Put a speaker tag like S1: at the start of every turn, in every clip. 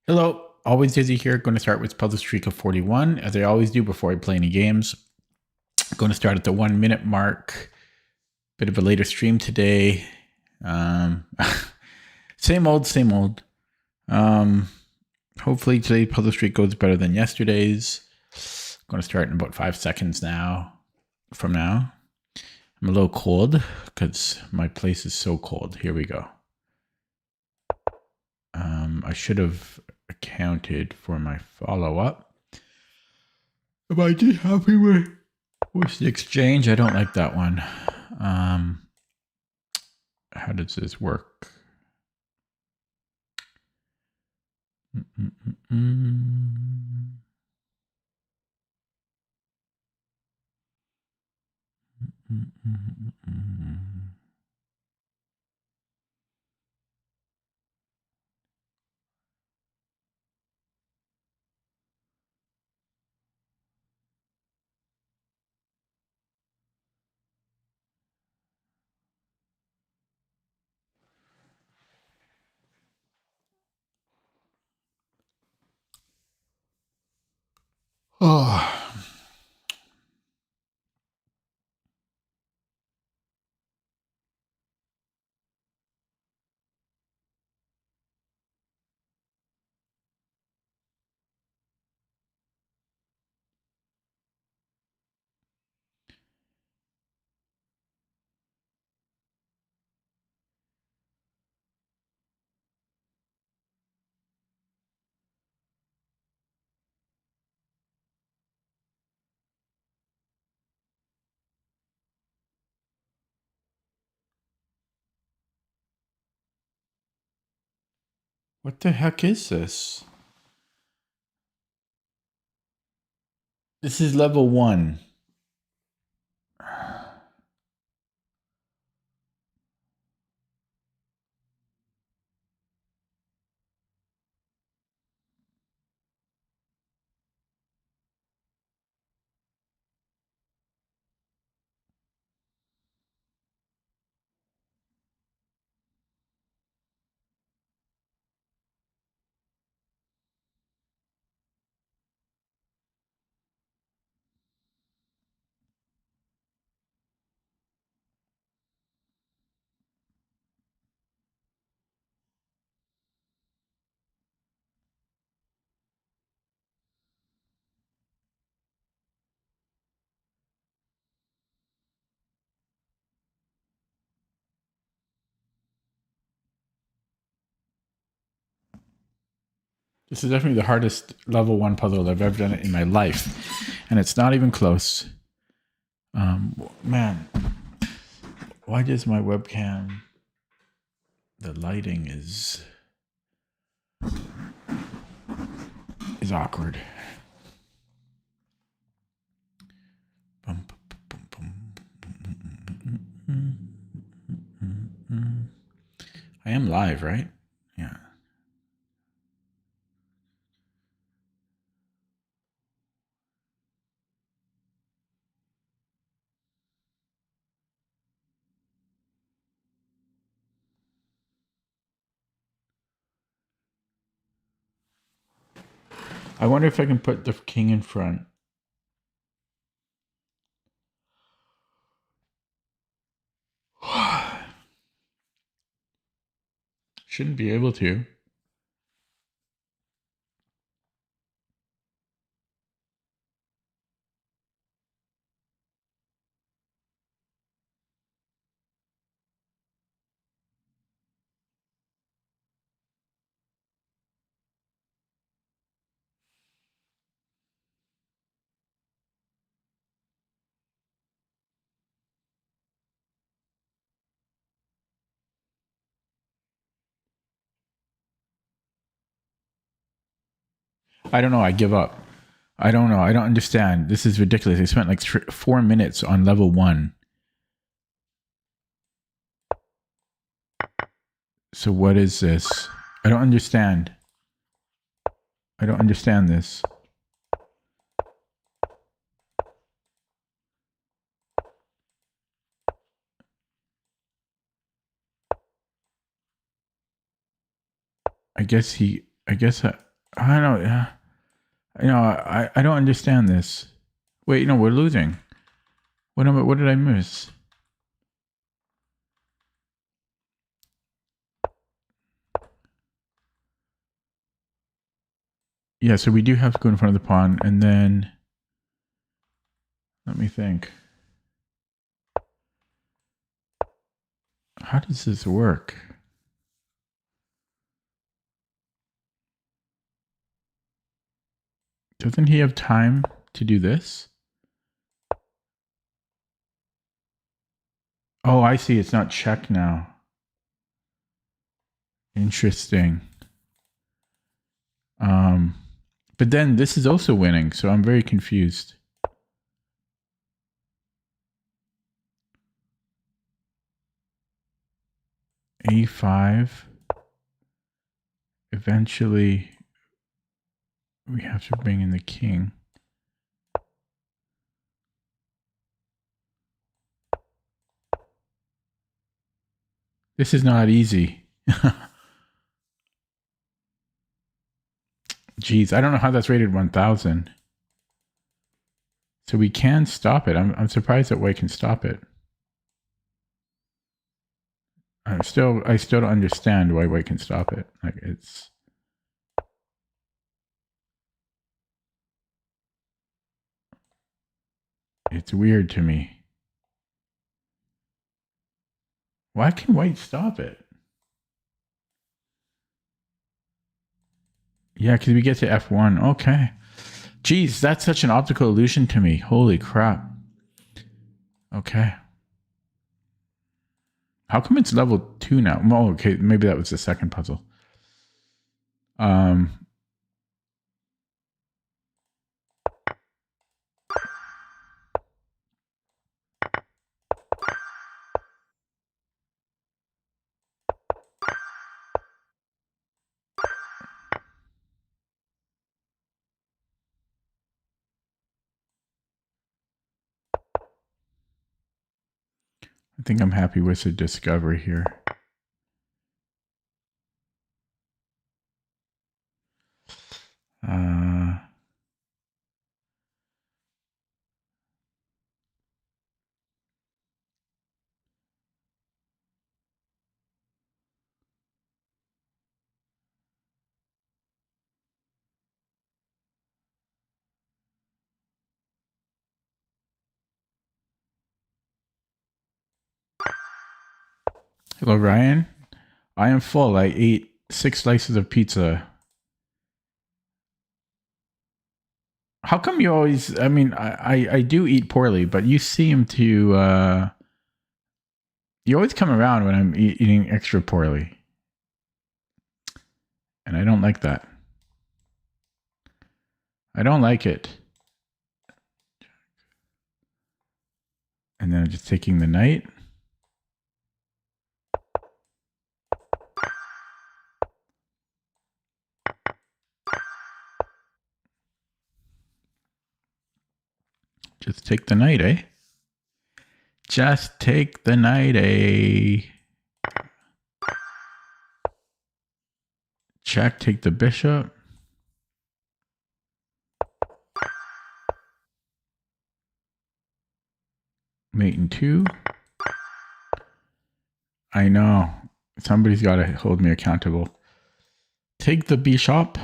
S1: Hello, always Dizzy here. Going to start with puzzle streak of 41, as I always do before I play any games. Going to start at the 1 minute mark. Bit of a later stream today. Same old, same old. Hopefully today's puzzle streak goes better than yesterday's. Going to start in about 5 seconds now. From now, I'm a little cold because my place is so cold. Here we go. I should have accounted for my follow-up. Am I just happy with the exchange? I don't like that one. How does this work? Oh. What the heck is this? This is level 1. This is definitely the hardest level 1 puzzle I've ever done in my life. And it's not even close. Man, why does my webcam... The lighting is awkward. I am live, right? Yeah. I wonder if I can put the king in front. Shouldn't be able to. I don't know. I give up. I don't know. I don't understand. This is ridiculous. I spent like 4 minutes on level 1. So what is this? I don't understand. I don't understand this. I guess I don't. I don't understand this. Wait, no, we're losing. What did I miss? Yeah, so we do have to go in front of the pawn, and then let me think. How does this work? Doesn't he have time to do this? Oh, I see. It's not check now. Interesting. But then this is also winning, so I'm very confused. A5. Eventually, we have to bring in the king. This is not easy. Jeez, I don't know how that's rated 1000. So we can stop it. I'm surprised that white can stop it. I still don't understand why white can stop it. Like it's weird to me. Why can white stop it? Yeah, because we get to F1. Okay. Jeez, that's such an optical illusion to me. Holy crap. Okay. How come it's level 2 now? Oh, okay, maybe that was the second puzzle. I think I'm happy with the discovery here. Hello, Ryan. I am full. I ate 6 slices of pizza. How come you always? I mean, I do eat poorly, but you seem to. You always come around when I'm eating extra poorly, and I don't like that. I don't like it. And then I'm just taking the knight. Just take the knight, eh? Just take the knight, eh? Check, take the bishop. Mate in 2. I know. Somebody's got to hold me accountable. Take the bishop.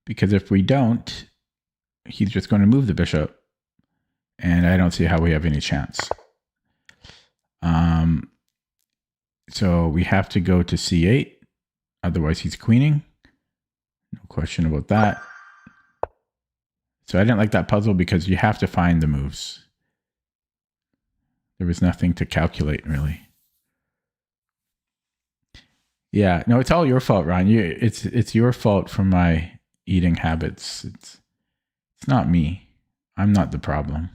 S1: Because if we don't, he's just going to move the bishop. And I don't see how we have any chance. So we have to go to c8. Otherwise, he's queening. No question about that. So I didn't like that puzzle because you have to find the moves. There was nothing to calculate, really. Yeah, no, it's all your fault, Ron. It's your fault for my eating habits. It's not me. I'm not the problem.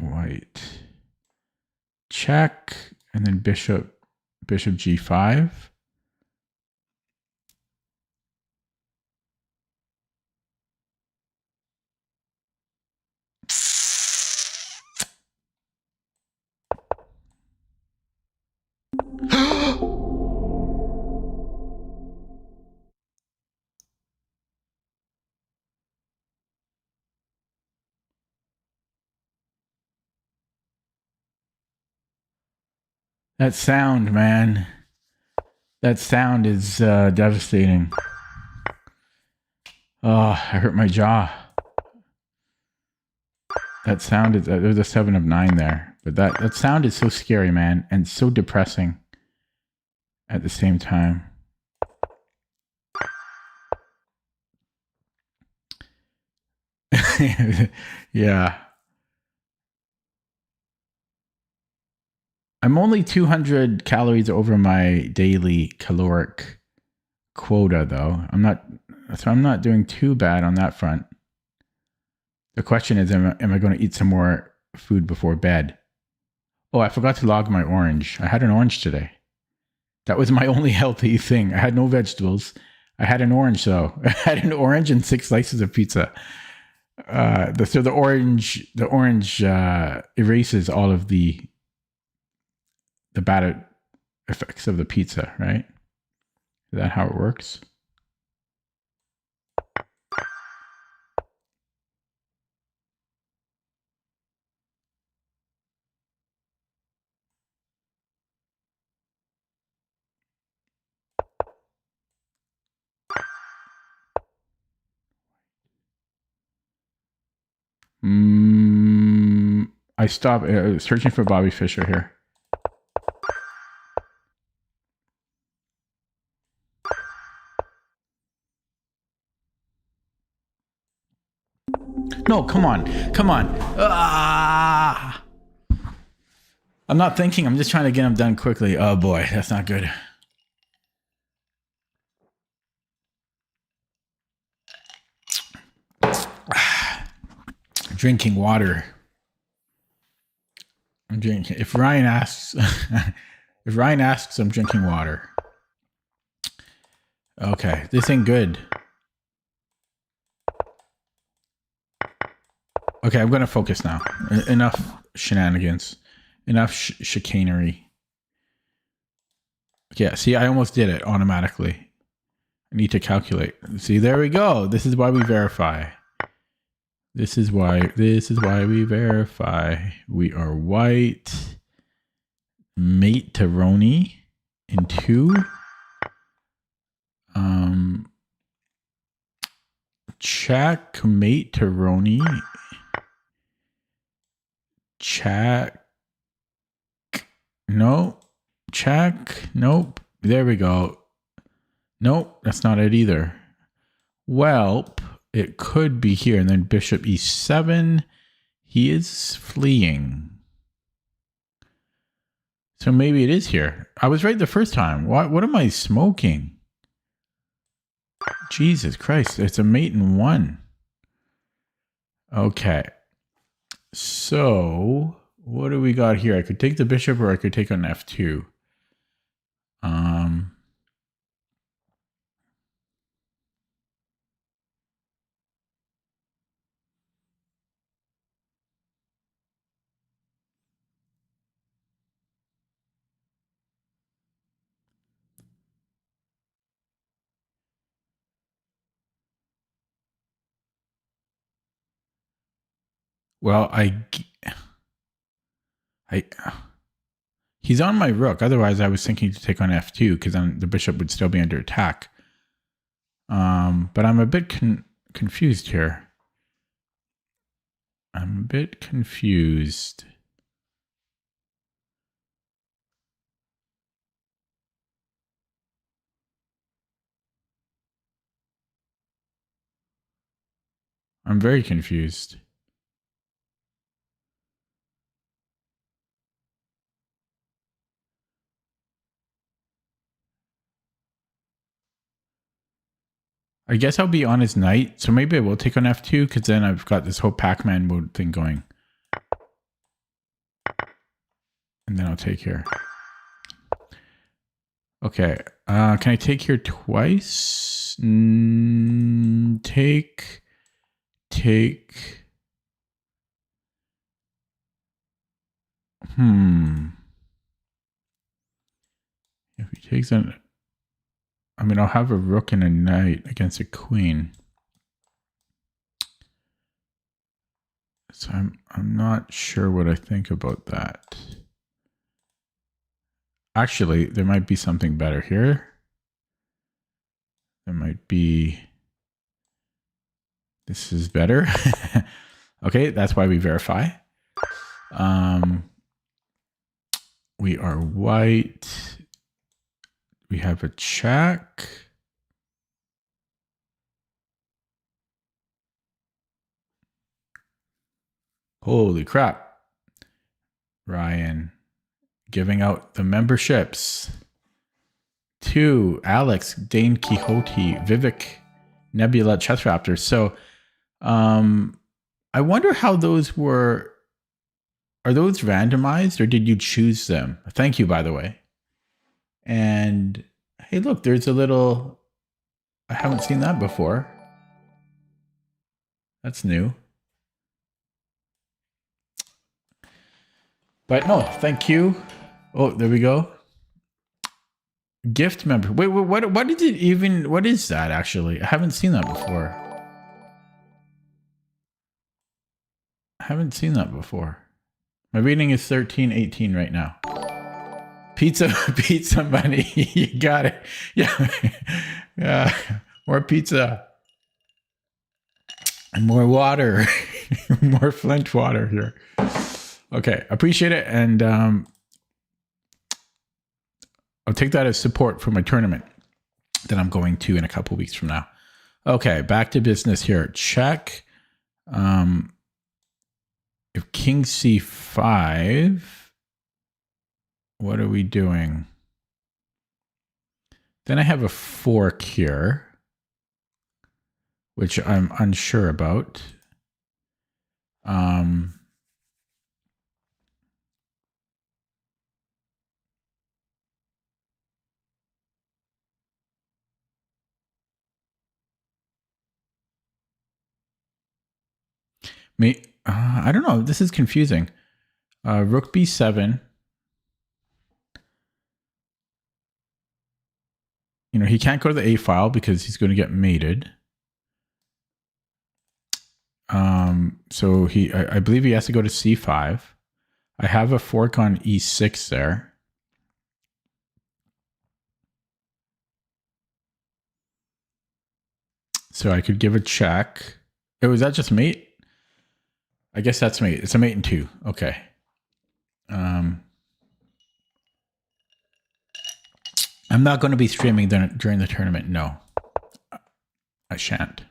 S1: White. Check, and then bishop g5. That sound, man. That sound is devastating. Oh, I hurt my jaw. That sound is there's a 7 of 9 there, but that sound is so scary, man, and so depressing at the same time. Yeah. I'm only 200 calories over my daily caloric quota, though. I'm not doing too bad on that front. The question is, am I going to eat some more food before bed? Oh, I forgot to log my orange. I had an orange today. That was my only healthy thing. I had no vegetables. I had an orange, though. I had an orange and 6 slices of pizza. So the orange erases all of the bad effects of the pizza, right? Is that how it works? I stopped searching for Bobby Fischer here. No, come on. Ah! I'm not thinking. I'm just trying to get them done quickly. Oh boy, that's not good. Drinking water. I'm drinking. If Ryan asks, I'm drinking water. Okay, this ain't good. Okay, I'm going to focus now. Enough shenanigans. Enough chicanery. Yeah, see, I almost did it automatically. I need to calculate. See, there we go. This is why we verify. This is why we verify. We are white. Mate Taroni in 2. Checkmate Taroni. Check. No. Check. Nope. There we go. Nope. That's not it either. Welp. It could be here. And then Bishop E7. He is fleeing. So maybe it is here. I was right the first time. What am I smoking? Jesus Christ. It's a mate in 1. Okay. So what do we got here? I could take the bishop or I could take on F2. Well, he's on my rook. Otherwise, I was thinking to take on F2 because then the bishop would still be under attack. But I'm a bit confused here. I'm a bit confused. I'm very confused. I guess I'll be on his knight, so maybe I will take on F2 because then I've got this whole Pac-Man mode thing going. And then I'll take here. Okay, can I take here twice? Take. If he takes an... I mean, I'll have a rook and a knight against a queen. So I'm not sure what I think about that. Actually, there might be something better here. There might be... This is better. Okay, that's why we verify. We are white. We have a check. Holy crap. Ryan giving out the memberships to Alex, Dane Quixote, Vivek, Nebula, Chess Raptor. So I wonder how those were. Are those randomized or did you choose them? Thank you, by the way. And hey, look, there's a little... I haven't seen that before. That's new. But no, thank you. Oh, there we go. Gift member. Wait, what is it even? What is that actually? I haven't seen that before. My reading is 1318 right now. Pizza money. You got it. Yeah. Yeah. More pizza. And more water. More Flint water here. Okay. Appreciate it. And I'll take that as support for my tournament that I'm going to in a couple weeks from now. Okay. Back to business here. Check. If King C5, what are we doing? Then I have a fork here, which I'm unsure about. I don't know. This is confusing. Rook B7. You know, he can't go to the A file because he's going to get mated. So I believe he has to go to C5. I have a fork on E6 there. So I could give a check. Oh, is that just mate? I guess that's mate. It's a mate and 2. Okay. I'm not going to be streaming during the tournament. No, I shan't.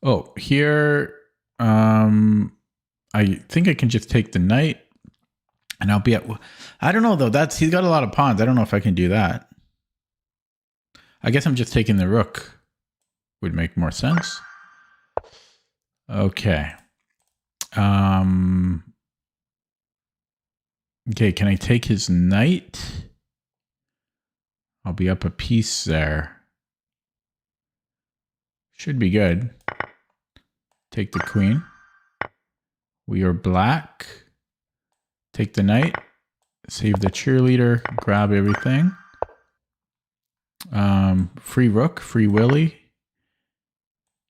S1: Oh, here, I think I can just take the knight and I'll be at, I don't know though. He's got a lot of pawns. I don't know if I can do that. I guess I'm just taking the rook. Would make more sense. Okay. Okay, can I take his knight? I'll be up a piece there. Should be good. Take the queen. We are black. Take the knight. Save the cheerleader. Grab everything. Free rook. Free Willy.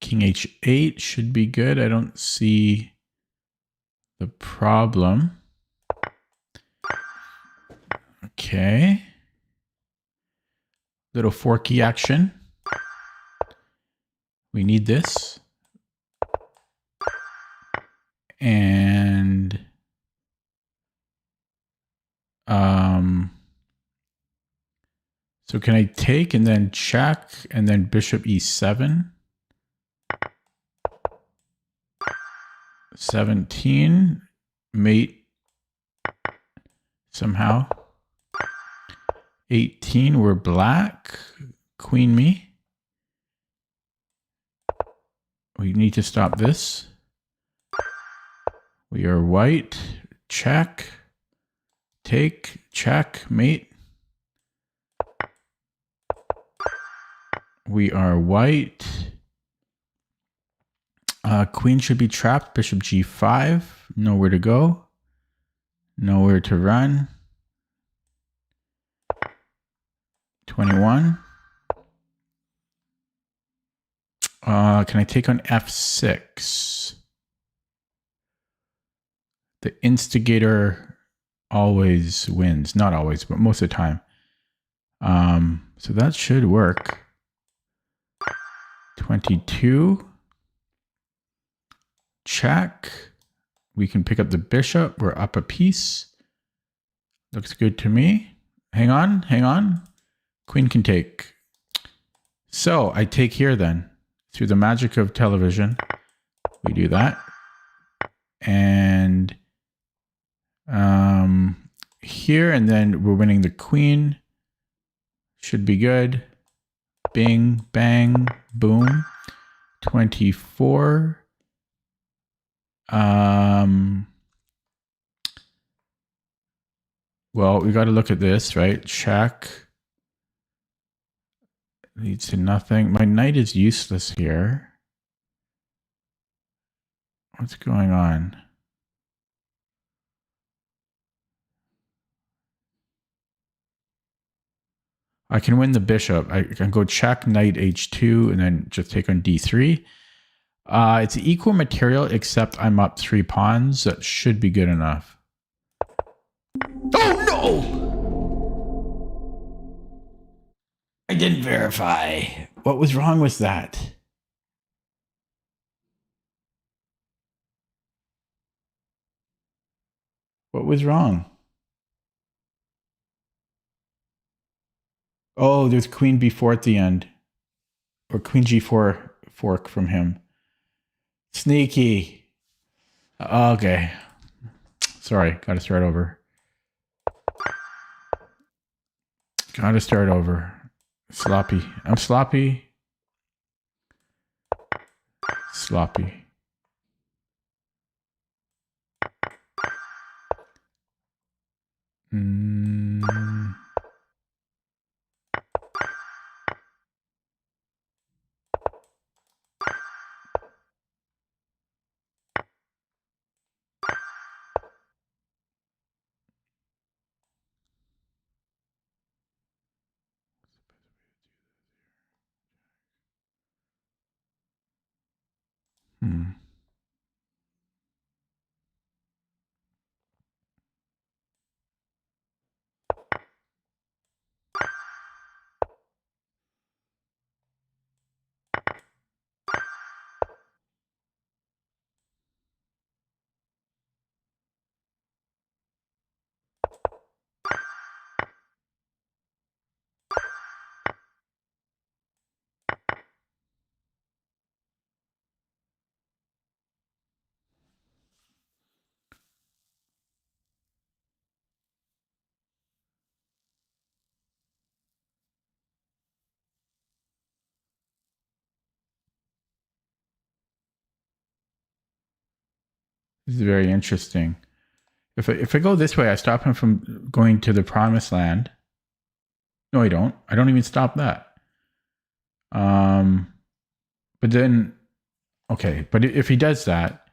S1: King H8 should be good. I don't see the problem. Okay. Little forky action. We need this. And so can I take and then check and then bishop E7? 17, mate somehow. 18, we're black. Queen me. We need to stop this. We are white. Check. Take. Check. Mate. We are white. Queen should be trapped. Bishop G5. Nowhere to go. Nowhere to run. 21. Can I take on f6? The instigator always wins. Not always, but most of the time. So that should work. 22. Check. We can pick up the bishop. We're up a piece. Looks good to me. Hang on, hang on. Queen can take. So I take here then. Through the magic of television, we do that. And here, and then we're winning the queen. Should be good. Bing, bang, boom. 24. Well, we got to look at this, right? Check. Leads to nothing. My knight is useless here. What's going on? I can win the bishop. I can go check knight h2 and then just take on d3. It's equal material, except I'm up 3 pawns. That should be good enough. Oh no! I didn't verify. What was wrong with that? What was wrong? Oh, there's queen b4 at the end. Or queen g4 fork from him. Sneaky. Okay. Sorry, gotta start over. Gotta start over. Sloppy. I'm sloppy. Sloppy. This is very interesting. If I go this way, I stop him from going to the promised land. No, I don't. I don't even stop that. But then, okay. But if he does that,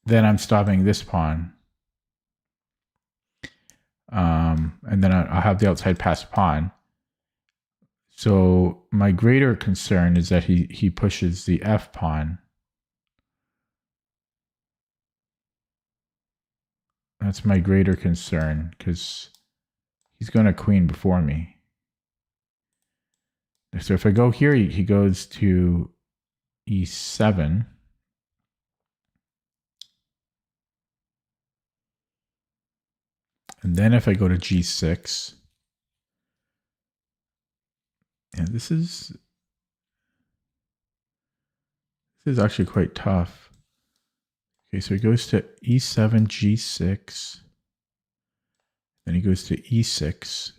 S1: then I'm stopping this pawn. And then I'll have the outside passed pawn. So my greater concern is that he pushes the f pawn. That's my greater concern because he's going to queen before me. So if I go here, he goes to e7. And then if I go to g6, yeah, this is actually quite tough. Okay, so he goes to e7, g6. Then he goes to e6.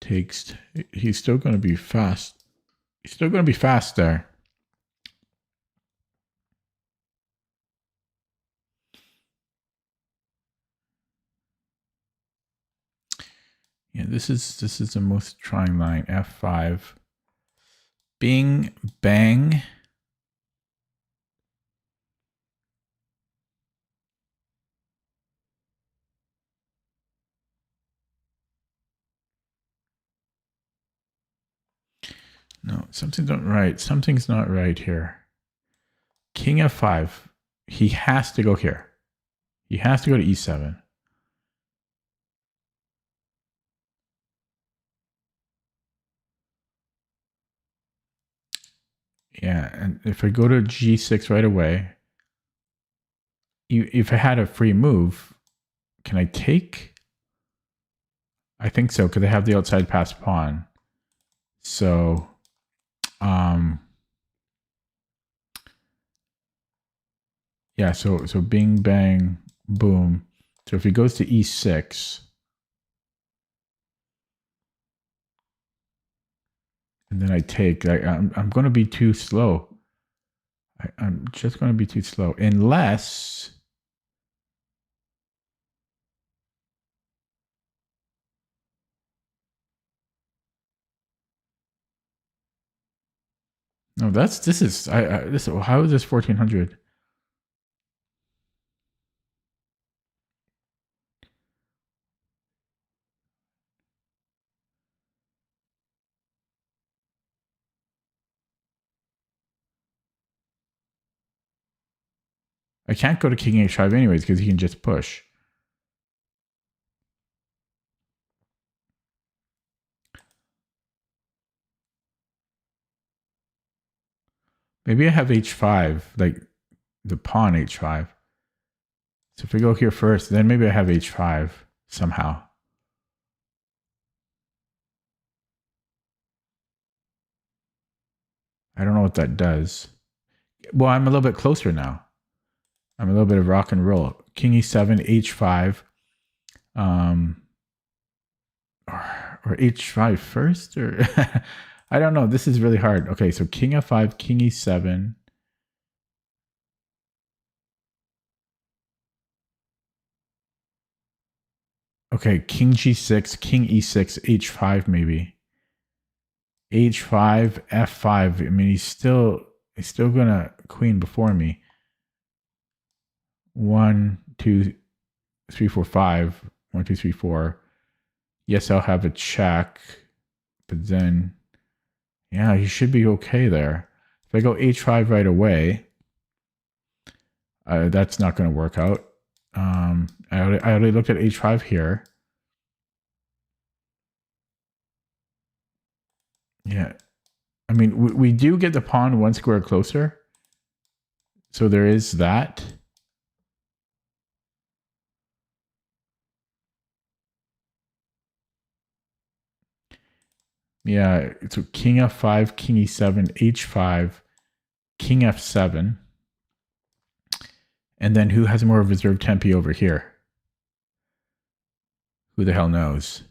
S1: Takes. He's still going to be fast. He's still going to be fast there. Yeah, this is the most trying line. F5. Bing, bang. Something's not right. Something's not right here. King f5. He has to go here. He has to go to e7. Yeah, and if I go to g6 right away, if I had a free move, can I take? I think so, because I have the outside passed pawn. So, yeah, so bing, bang, boom. So if he goes to e6, and then I take, I'm going to be too slow. I'm just going to be too slow. Unless... No, how is this 1400? I can't go to king h5 anyways because he can just push. Maybe I have h5, like the pawn h5. So if we go here first, then maybe I have h5 somehow. I don't know what that does. Well, I'm a little bit closer now. I'm a little bit of rock and roll. King e7, h5, or h5 first, or I don't know. This is really hard. Okay, so king f5, king e7. Okay, king g6, king e6, h5 maybe. h5, f5. I mean, he's still gonna queen before me. 1, 2, 3, 4, 5. 1, 2, 3, 4. Yes, I'll have a check, but then, yeah, he should be okay there. If I go h5 right away, that's not going to work out. I already looked at h5 here. Yeah. I mean, we do get the pawn one square closer. So there is that. Yeah, so king f5, king e7, h5, king f7. And then who has more reserve tempi over here? Who the hell knows?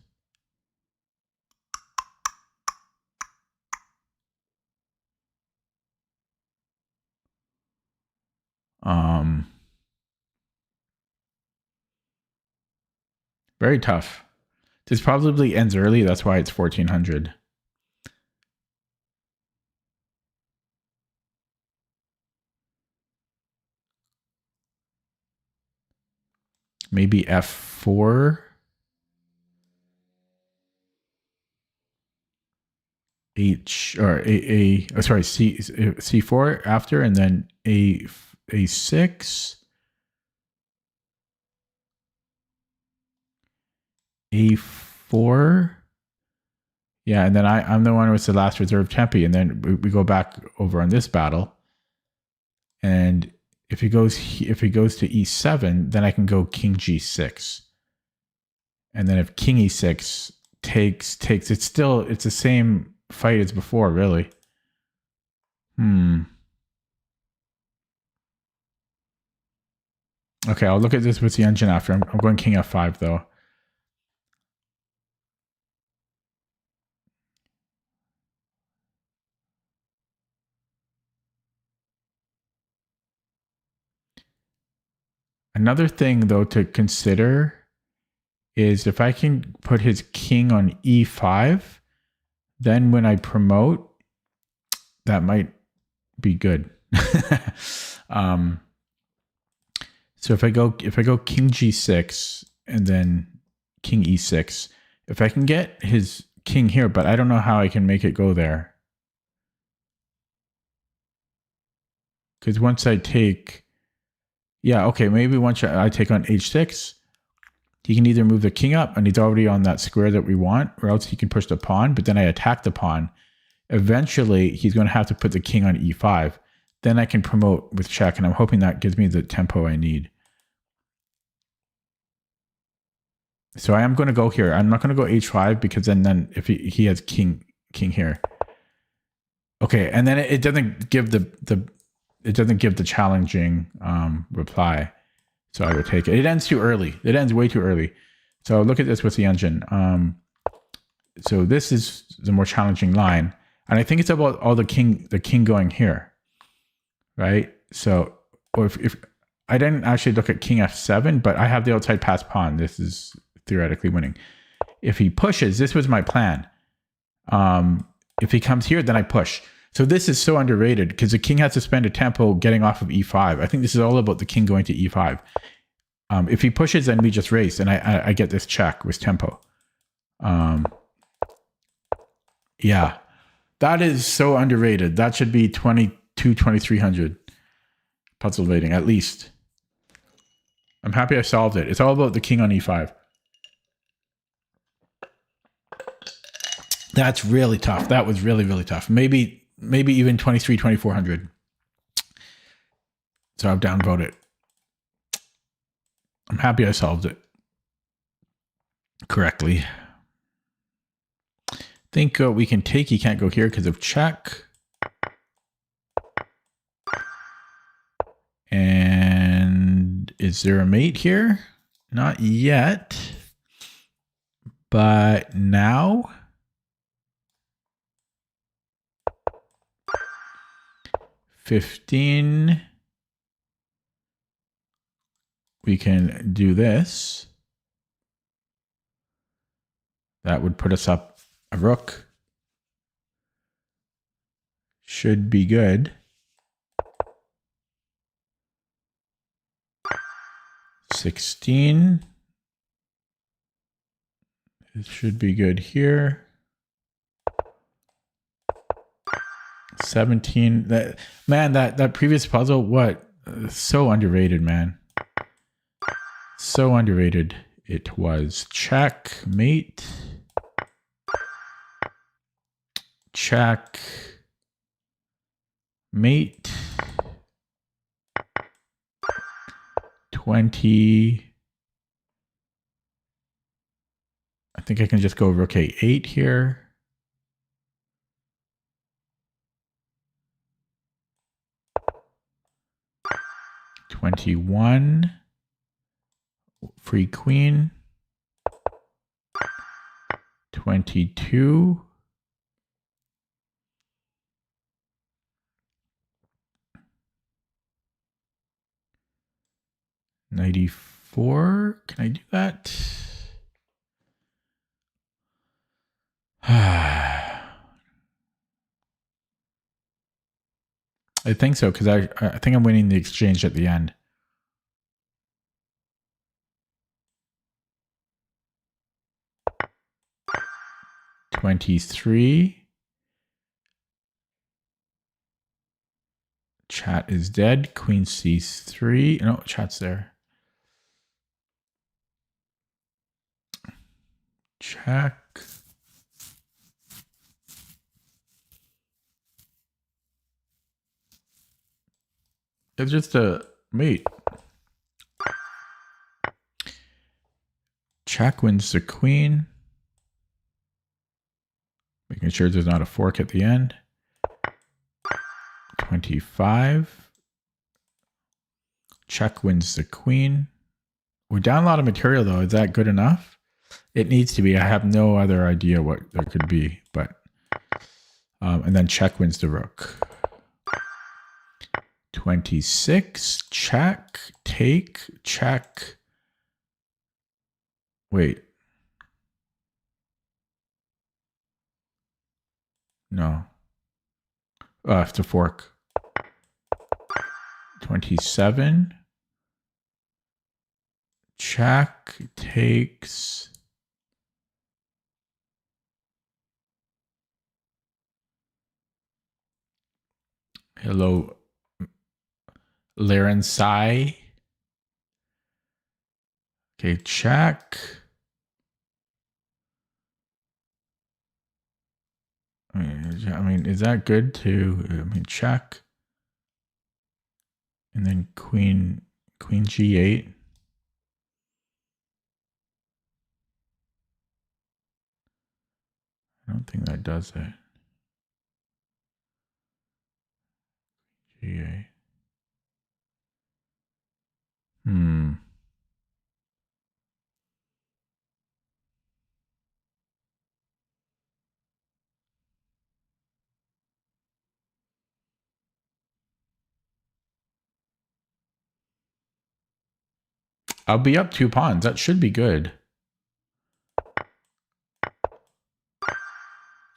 S1: Very tough. This probably ends early. That's why it's 1400. Maybe f4. C4 after, and then a6. a4. Yeah, and then I'm the one with the last reserve tempi, and then we go back over on this battle. And if he goes to e7, then I can go king g6. And then if king e6 takes, it's the same fight as before, really. Okay, I'll look at this with the engine after. I'm going king f5 though. Another thing though to consider is if I can put his king on e5, then when I promote, that might be good. So if I go king g6 and then king e6, if I can get his king here, but I don't know how I can make it go there. Because once I take, yeah, okay, maybe once I take on h6, he can either move the king up and he's already on that square that we want, or else he can push the pawn, but then I attack the pawn. Eventually, he's going to have to put the king on e5. Then I can promote with check, and I'm hoping that gives me the tempo I need. So I am going to go here. I'm not going to go h5 because then if he has king here. Okay, and then it doesn't give the challenging reply. So I would take it. It ends too early. It ends way too early. So look at this with the engine. So this is the more challenging line. And I think it's about all the king going here. Right? So or if I didn't actually look at king f7, but I have the outside pass pawn. This is theoretically winning. If he pushes, this was my plan. If he comes here, then I push. So this is so underrated because the king has to spend a tempo getting off of e5. I think this is all about the king going to e5. If he pushes, then we just race, and I get this check with tempo. Yeah, that is so underrated. That should be 2300 puzzle rating at least. I'm happy I solved it. It's all about the king on e5. That's really tough. That was really, really tough. Maybe even 2400. So I've downvoted. I'm happy I solved it correctly. I think we can take. He can't go here because of check. And is there a mate here? Not yet. But now... 15. We can do this. That would put us up a rook. Should be good. 16. It should be good here. 17. That previous puzzle, what? So underrated, man. So underrated it was. Check, mate. Check. Mate. 20. I think I can just go rook a8 here. $21. Free queen. 22. $94. Can I do that? I think so, because I think I'm winning the exchange at the end. $23. Chat is dead. Queen c3. No, chat's there. Check. It's just a mate. Check wins the queen. Making sure there's not a fork at the end. 25. Check wins the queen. We're down a lot of material though. Is that good enough? It needs to be. I have no other idea what there could be, but and then check wins the rook. 26. Check. Take. Check. Wait. No. I have to fork. 27. Check. Takes. Hello. Laren Sai. Okay, check. I mean, is that good to? I mean, check. And then Queen G8. I don't think that does it. G8. I'll be up 2 pawns. That should be good.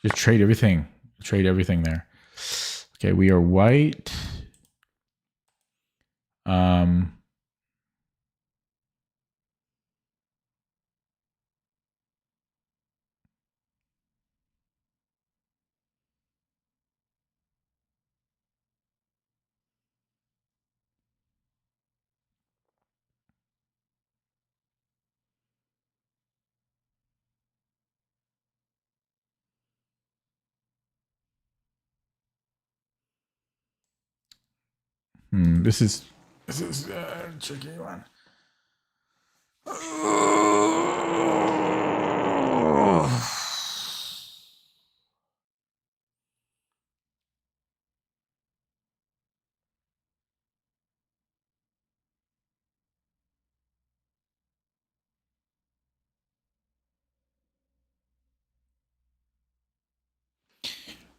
S1: Just trade everything. Trade everything there. Okay, we are white. This is a tricky one.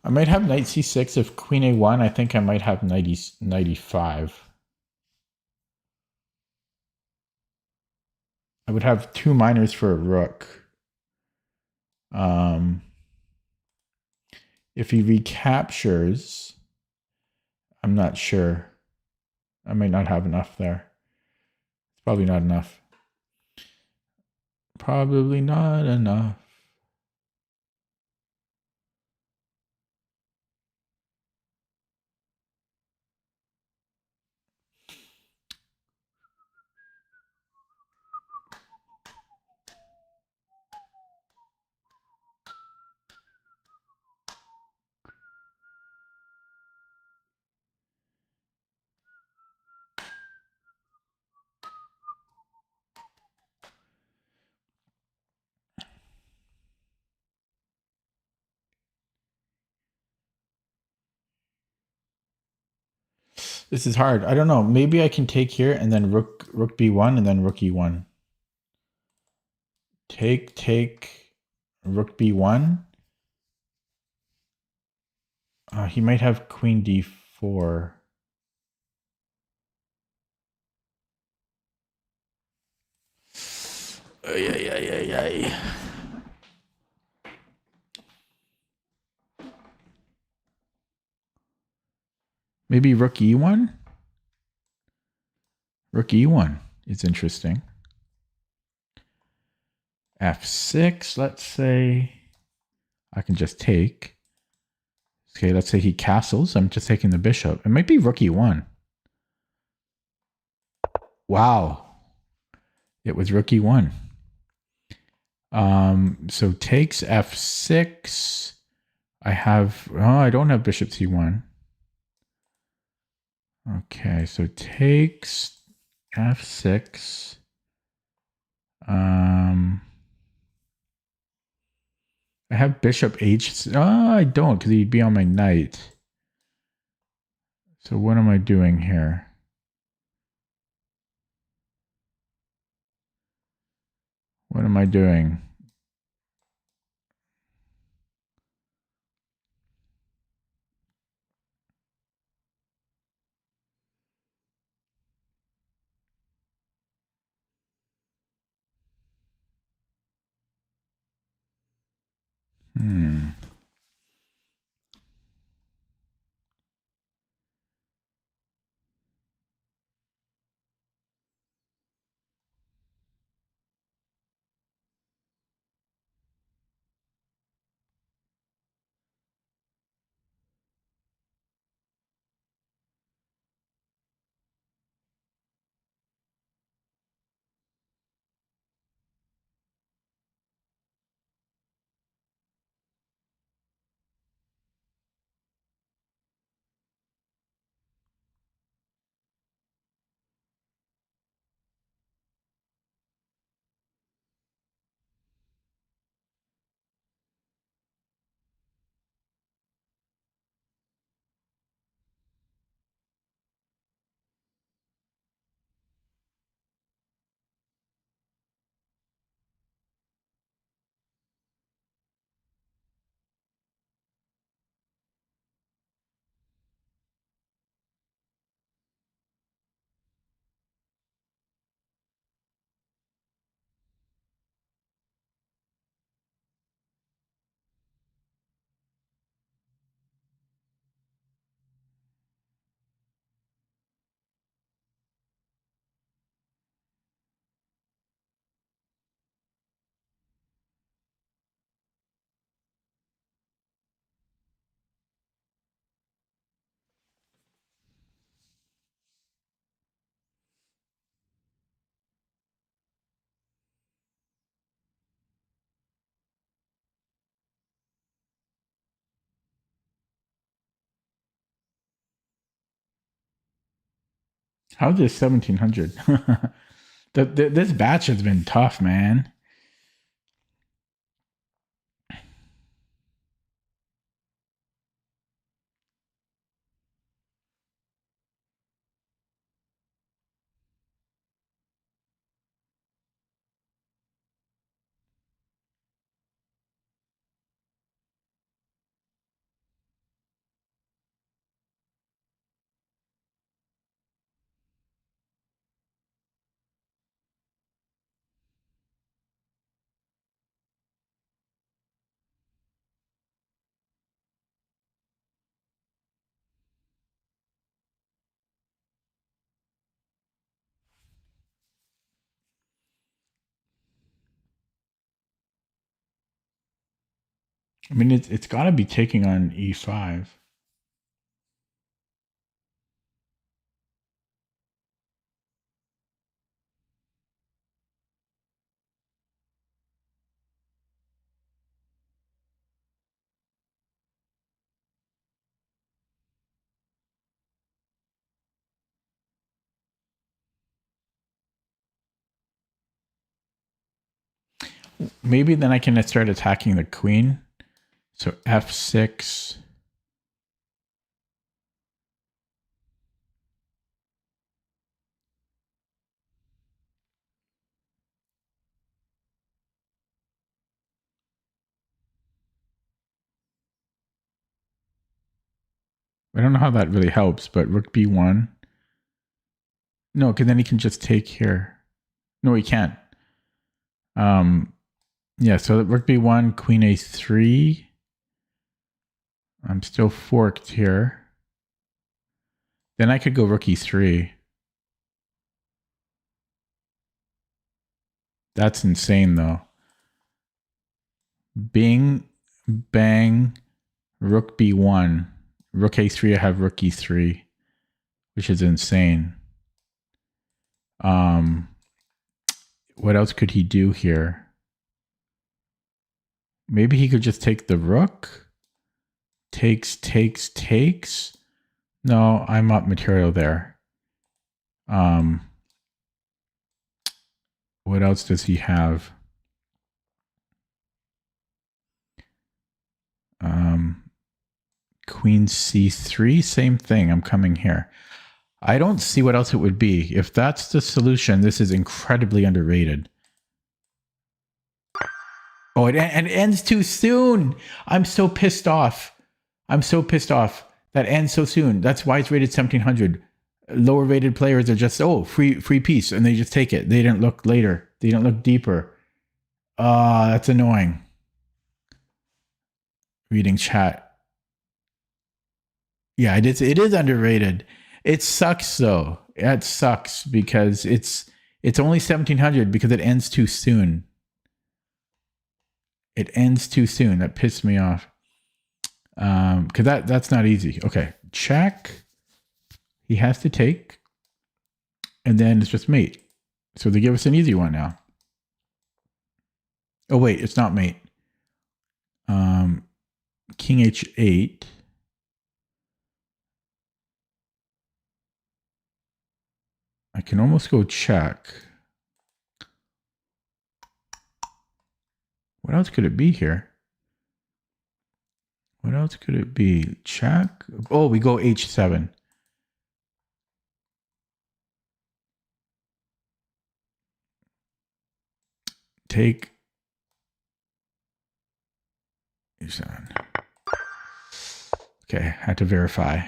S1: I might have knight c6. If queen a1, I think I might have knight 95. I would have 2 minors for a rook. If he recaptures, I'm not sure. I might not have enough there. It's probably not enough. Probably not enough. This is hard. I don't know. Maybe I can take here and then rook b1 and then rook e1. Take rook b1. He might have queen d4. Ay. Maybe rook e1? Rook e1 is interesting. f6, let's say. I can just take. Okay, let's say he castles. I'm just taking the bishop. It might be rook e1. Wow. It was rook e1. So takes f6. I don't have bishop c1. Okay, so takes f6. I have bishop h. I don't, because he'd be on my knight. So what am I doing here? What am I doing? How's this 1700? This batch has been tough, man. I mean, it's got to be taking on e5. Maybe then I can start attacking the queen. So f6. I don't know how that really helps, but rook b1. No, because then he can just take here. No, he can't. Yeah, so rook b1, queen a3. I'm still forked here. Then I could go rook e3. That's insane, though. Bing, bang, rook b1. Rook a3, I have rook e3, which is insane. What else could he do here? Maybe he could just take the rook. Takes. No, I'm up material there. What else does he have? Queen c3, same thing. I'm coming here. I don't see what else it would be. If that's the solution, this is incredibly underrated. Oh, and it ends too soon. I'm so pissed off. That ends so soon. That's why it's rated 1700. Lower rated players are just, oh, free piece, and they just take it. They didn't look later. They didn't look deeper. That's annoying. Reading chat. Yeah, it is underrated. It sucks though. It sucks because it's only 1700 because it ends too soon. It ends too soon. That pissed me off. Because that's not easy. Okay, check. He has to take, and then it's just mate. So they give us an easy one now. Oh wait, it's not mate. King h8. I can almost go check. What else could it be here? What else could it be? Check. Oh, we go h7. Take h7. Okay, had to verify.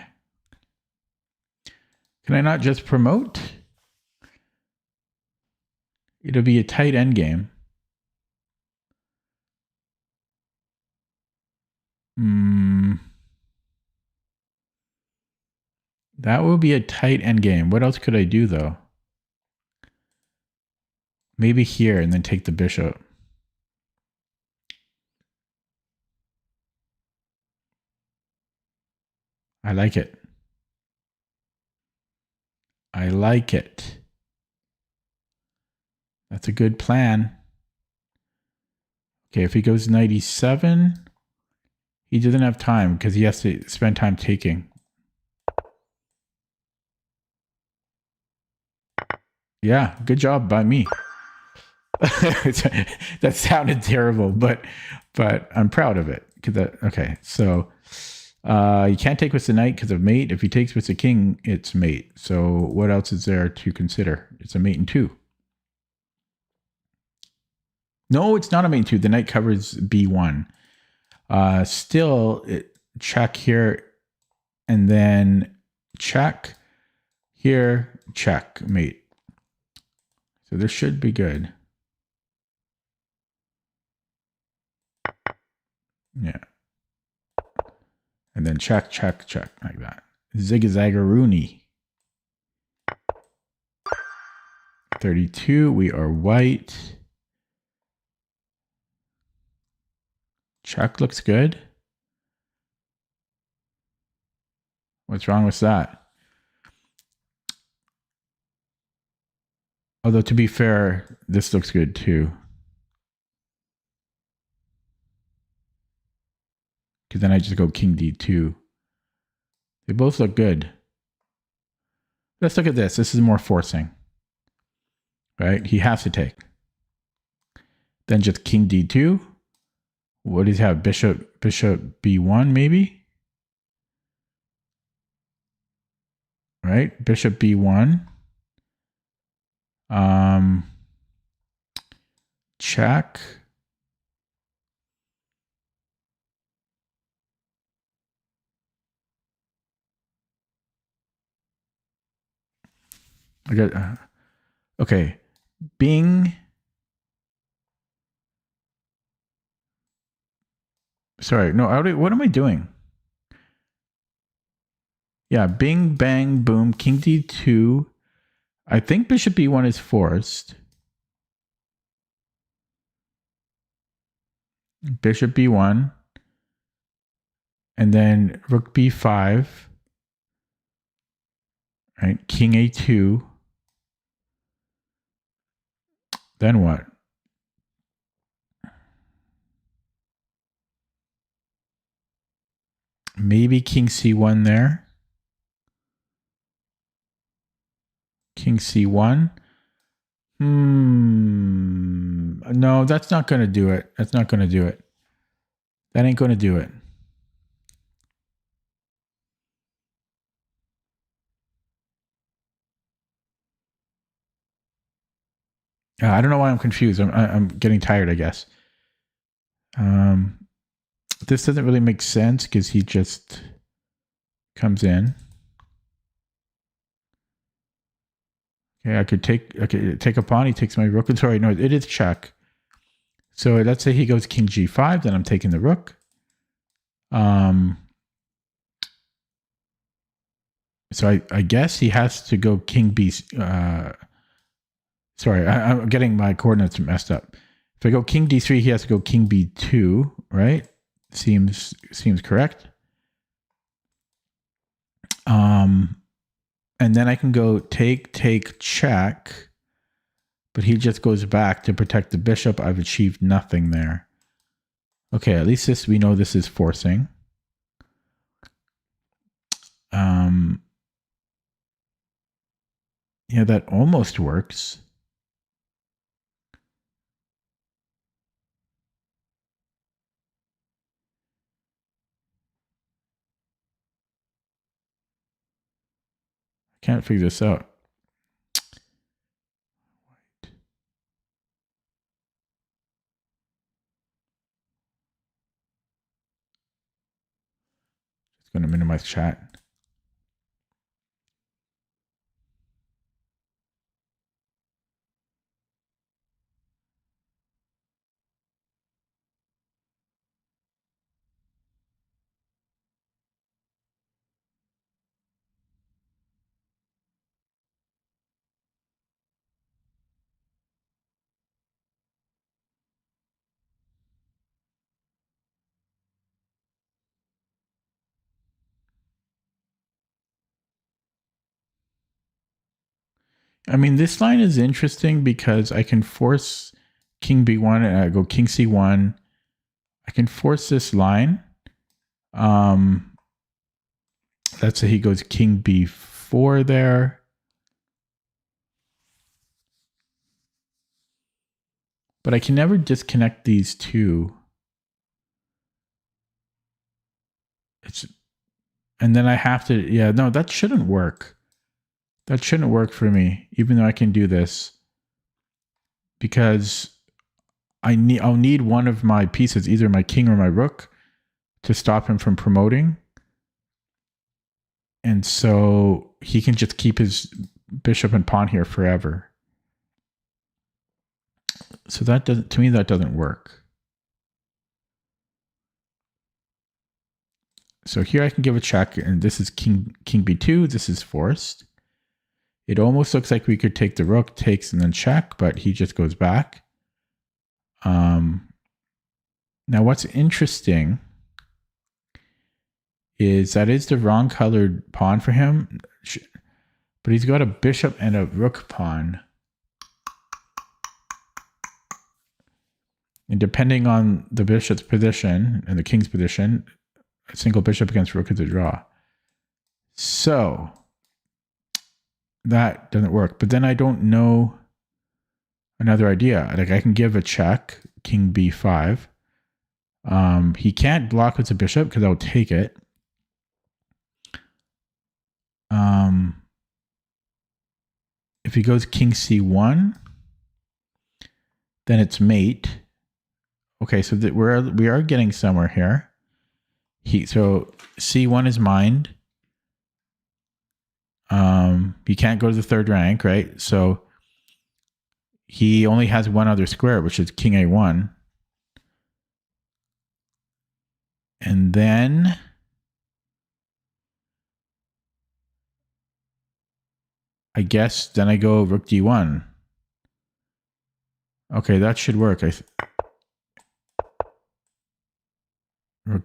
S1: Can I not just promote? It'll be a tight endgame. That will be a tight endgame. What else could I do, though? Maybe here and then take the bishop. I like it. I like it. That's a good plan. Okay, if he goes 97, he doesn't have time because he has to spend time taking. Yeah, good job by me. That sounded terrible, but I'm proud of it. Okay, so you can't take with the knight because of mate. If he takes with the king, it's mate. So what else is there to consider? It's a mate in 2. No, it's not a mate in 2. The knight covers b1. Still, check here, and then check here, check mate. So this should be good. Yeah. And then check, check, check, like that. Zigzaggeroony. 32, we are white. Check looks good. What's wrong with that? Although, to be fair, this looks good too. Because then I just go king d2. They both look good. Let's look at this. This is more forcing. Right? He has to take. Then just king d2. What does he have? Bishop b1 maybe? Right? Bishop b1. Check. I got okay. Bing. Sorry, no. What am I doing? Yeah, bing, bang, boom. King d2. I think bishop b1 is forced. Bishop b1. And then rook b5. Right? King a2. Then what? Maybe king c1 there. King c1. No, that's not going to do it. That's not going to do it. That ain't going to do it. I don't know why I'm confused. I'm getting tired, I guess. This doesn't really make sense because he just comes in. Okay, I could take a pawn. He takes my rook. Sorry, no, it is check. So let's say he goes king g5, then I'm taking the rook. So I guess he has to go king b. Sorry, I'm getting my coordinates messed up. If I go king d3, he has to go king b2, right? Seems correct. And then I can go take, check. But he just goes back to protect the bishop. I've achieved nothing there. Okay, at least we know this is forcing. Yeah, that almost works. I can't figure this out. Just going to minimize chat. I mean, this line is interesting because I can force king b1 and I go king c1. I can force this line. Let's say he goes king b4 there. But I can never disconnect these two. And then I have to, yeah, no, that shouldn't work. That shouldn't work for me, even though I can do this. Because I'll need one of my pieces, either my king or my rook, to stop him from promoting. And so he can just keep his bishop and pawn here forever. So that doesn't, to me, that doesn't work. So here I can give a check, and this is king b2. This is forced. It almost looks like we could take the rook, takes, and then check, but he just goes back. Now what's interesting is that is the wrong colored pawn for him, but he's got a bishop and a rook pawn. And depending on the bishop's position and the king's position, a single bishop against rook is a draw. So that doesn't work. But then I don't know another idea. Like I can give a check, king b5. He can't block with the bishop because I'll take it. If he goes king c1, then it's mate. Okay, so we are getting somewhere here. So c1 is mined. He can't go to the third rank, right? So he only has one other square, which is king a1. And then I guess then I go rook d1. Okay, that should work. Rook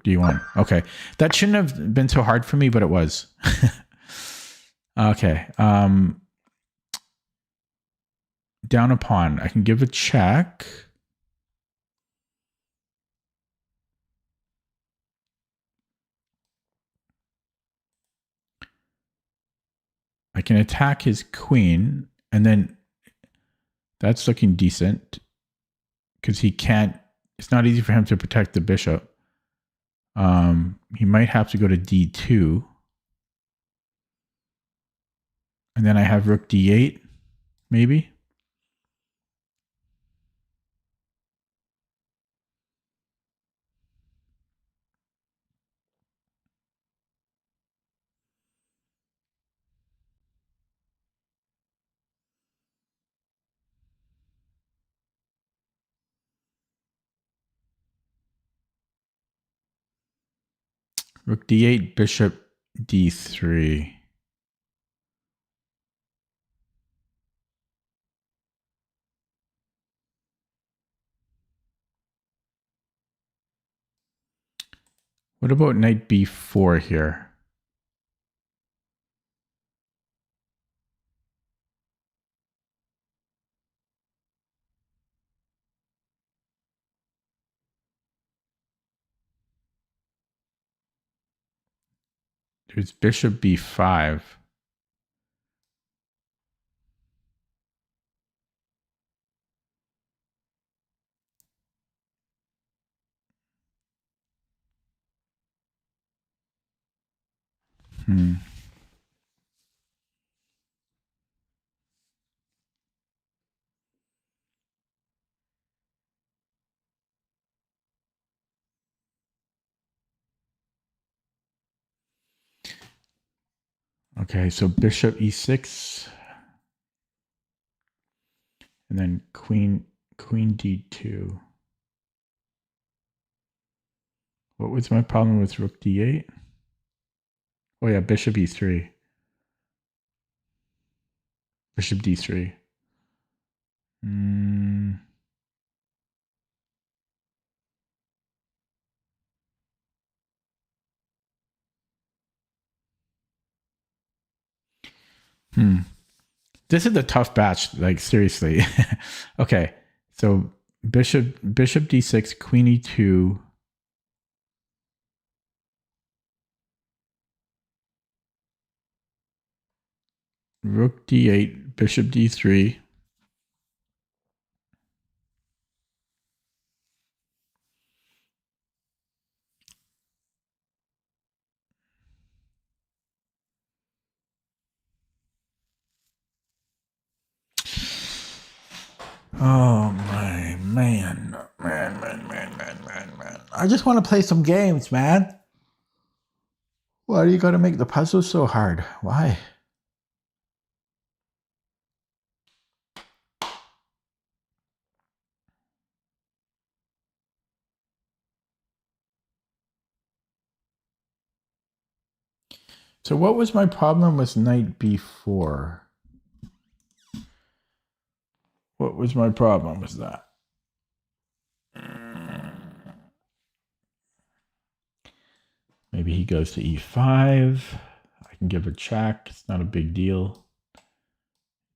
S1: d1. Okay, that shouldn't have been so hard for me, but it was. Okay. Down a pawn. I can give a check. I can attack his queen, and then that's looking decent because he can't. It's not easy for him to protect the bishop. He might have to go to d2, and then I have rook d8, maybe. Rook d8, bishop d3. What about knight b4 here? There's bishop b5. Okay, so bishop e6. And then queen d2. What was my problem with rook d8? Oh yeah, bishop e3. Bishop d3. This is a tough batch, like seriously. Okay, so bishop d6, queen e2. Rook d8, bishop d3. Oh my man. Man. I just want to play some games, man. Why do you gotta make the puzzles so hard? Why? So what was my problem with night before? What was my problem with that? Maybe he goes to e5. I can give a check. It's not a big deal.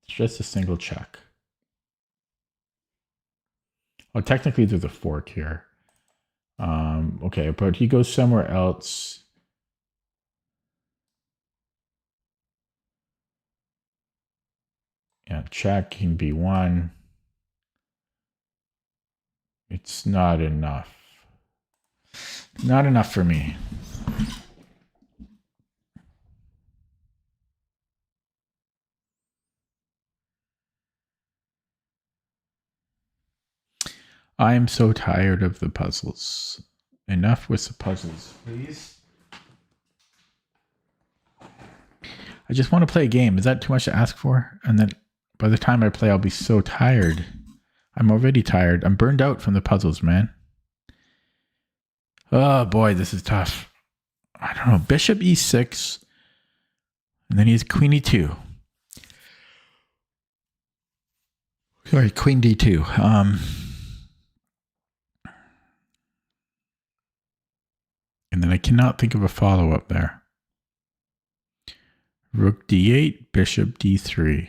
S1: It's just a single check. Oh, technically there's a fork here. Okay, but he goes somewhere else. Yeah, check, king b1. It's not enough. Not enough for me. I am so tired of the puzzles. Enough with the puzzles, please. I just want to play a game. Is that too much to ask for? And then by the time I play, I'll be so tired. I'm already tired. I'm burned out from the puzzles, man. Oh boy, this is tough. I don't know. Bishop e6. And then he has queen e2. Sorry, queen d2. And then I cannot think of a follow-up there. Rook d8, bishop d3.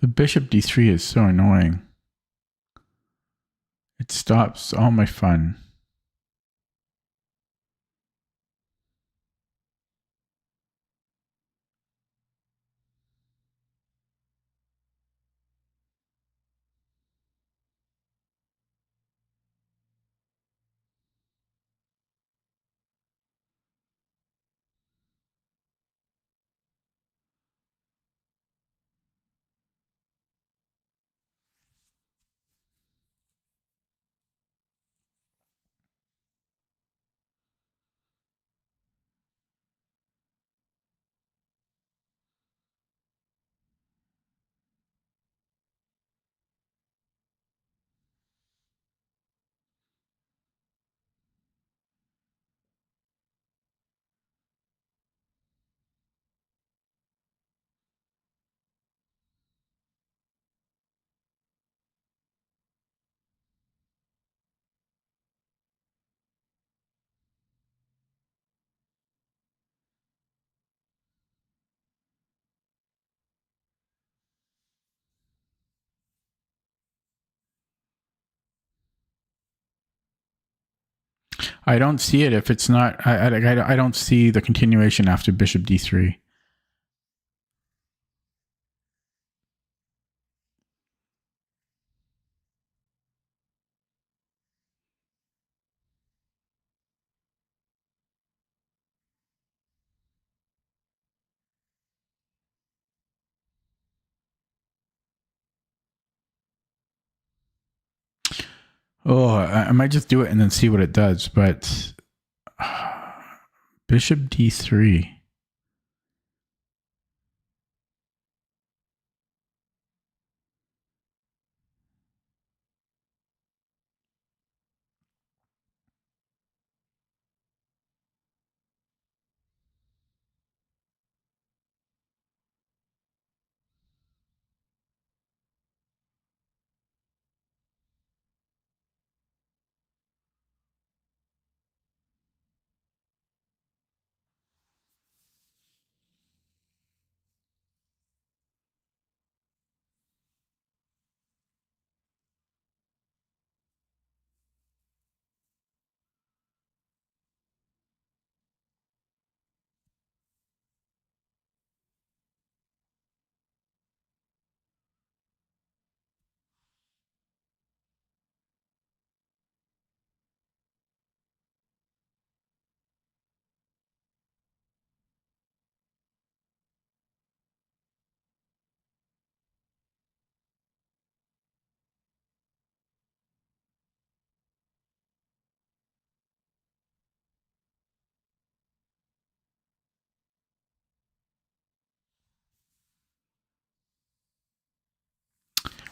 S1: The bishop d3 is so annoying. It stops all my fun. I don't see it if it's not. I don't see the continuation after bishop d3. Oh, I might just do it and then see what it does. But bishop d3.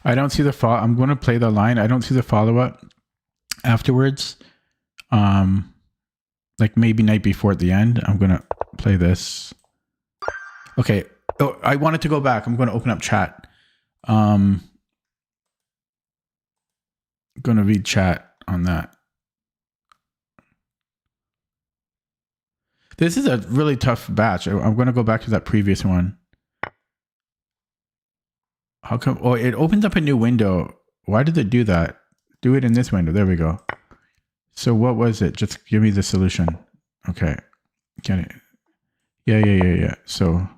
S1: I don't see the follow. I'm going to play the line. I don't see the follow-up afterwards. Like maybe night before at the end. I'm going to play this. Okay. Oh, I wanted to go back. I'm going to open up chat. Going to read chat on that. This is a really tough batch. I'm going to go back to that previous one. How come? Oh, it opens up a new window. Why did it do that? Do it in this window. There we go. So what was it? Just give me the solution. Okay. Get it. Yeah. So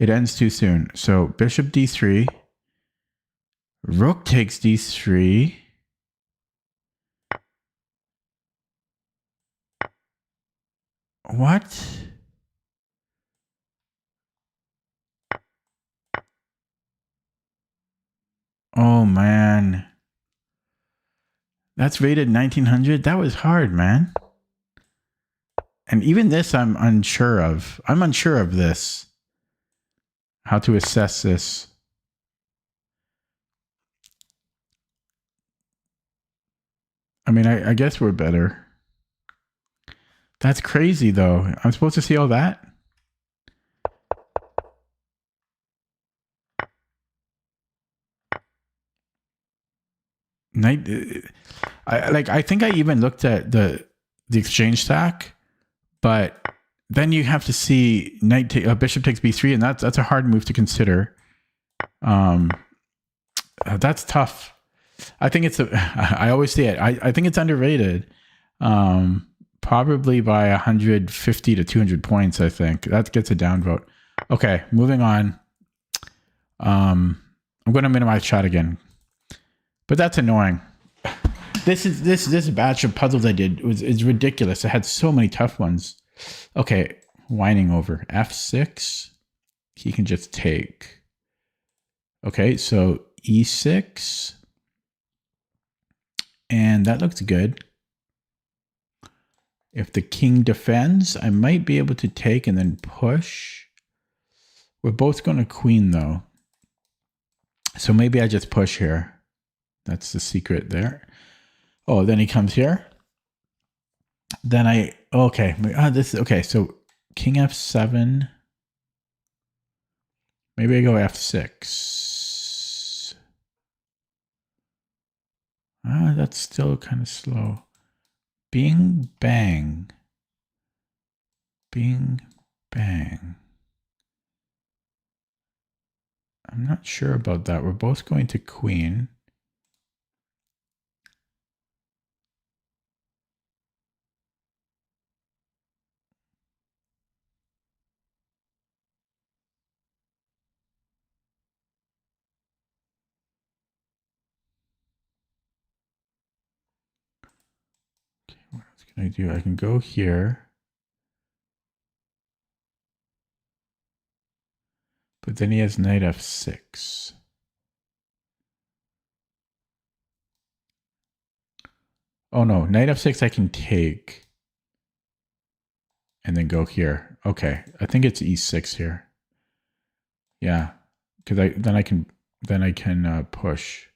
S1: it ends too soon. So bishop d3. Rook takes d3. What? Oh, man. That's rated 1900. That was hard, man. And even this, I'm unsure of. I'm unsure of this. How to assess this. I mean, I guess we're better. That's crazy, though. I'm supposed to see all that? I think I even looked at the exchange stack, but then you have to see bishop takes b3, and that's a hard move to consider. That's tough. I think I always say it. I think it's underrated. Probably by 150 to 200 points. I think that gets a downvote. Okay, moving on. I'm going to minimize chat again, but that's annoying. This batch of puzzles I did is ridiculous. I had so many tough ones. Okay, whining over f6. He can just take. Okay, so e6, and that looks good. If the king defends, I might be able to take and then push. We're both going to queen though, so maybe I just push here. That's the secret there. Oh, then he comes here. Then okay. Okay, so king f7. Maybe I go f6. That's still kind of slow. Bing, bang. Bing, bang. I'm not sure about that. We're both going to queen. What else can I do? I can go here. But then he has knight f6. Oh no, knight f6 I can take. And then go here. Okay, I think it's e6 here. Yeah, because then I can push.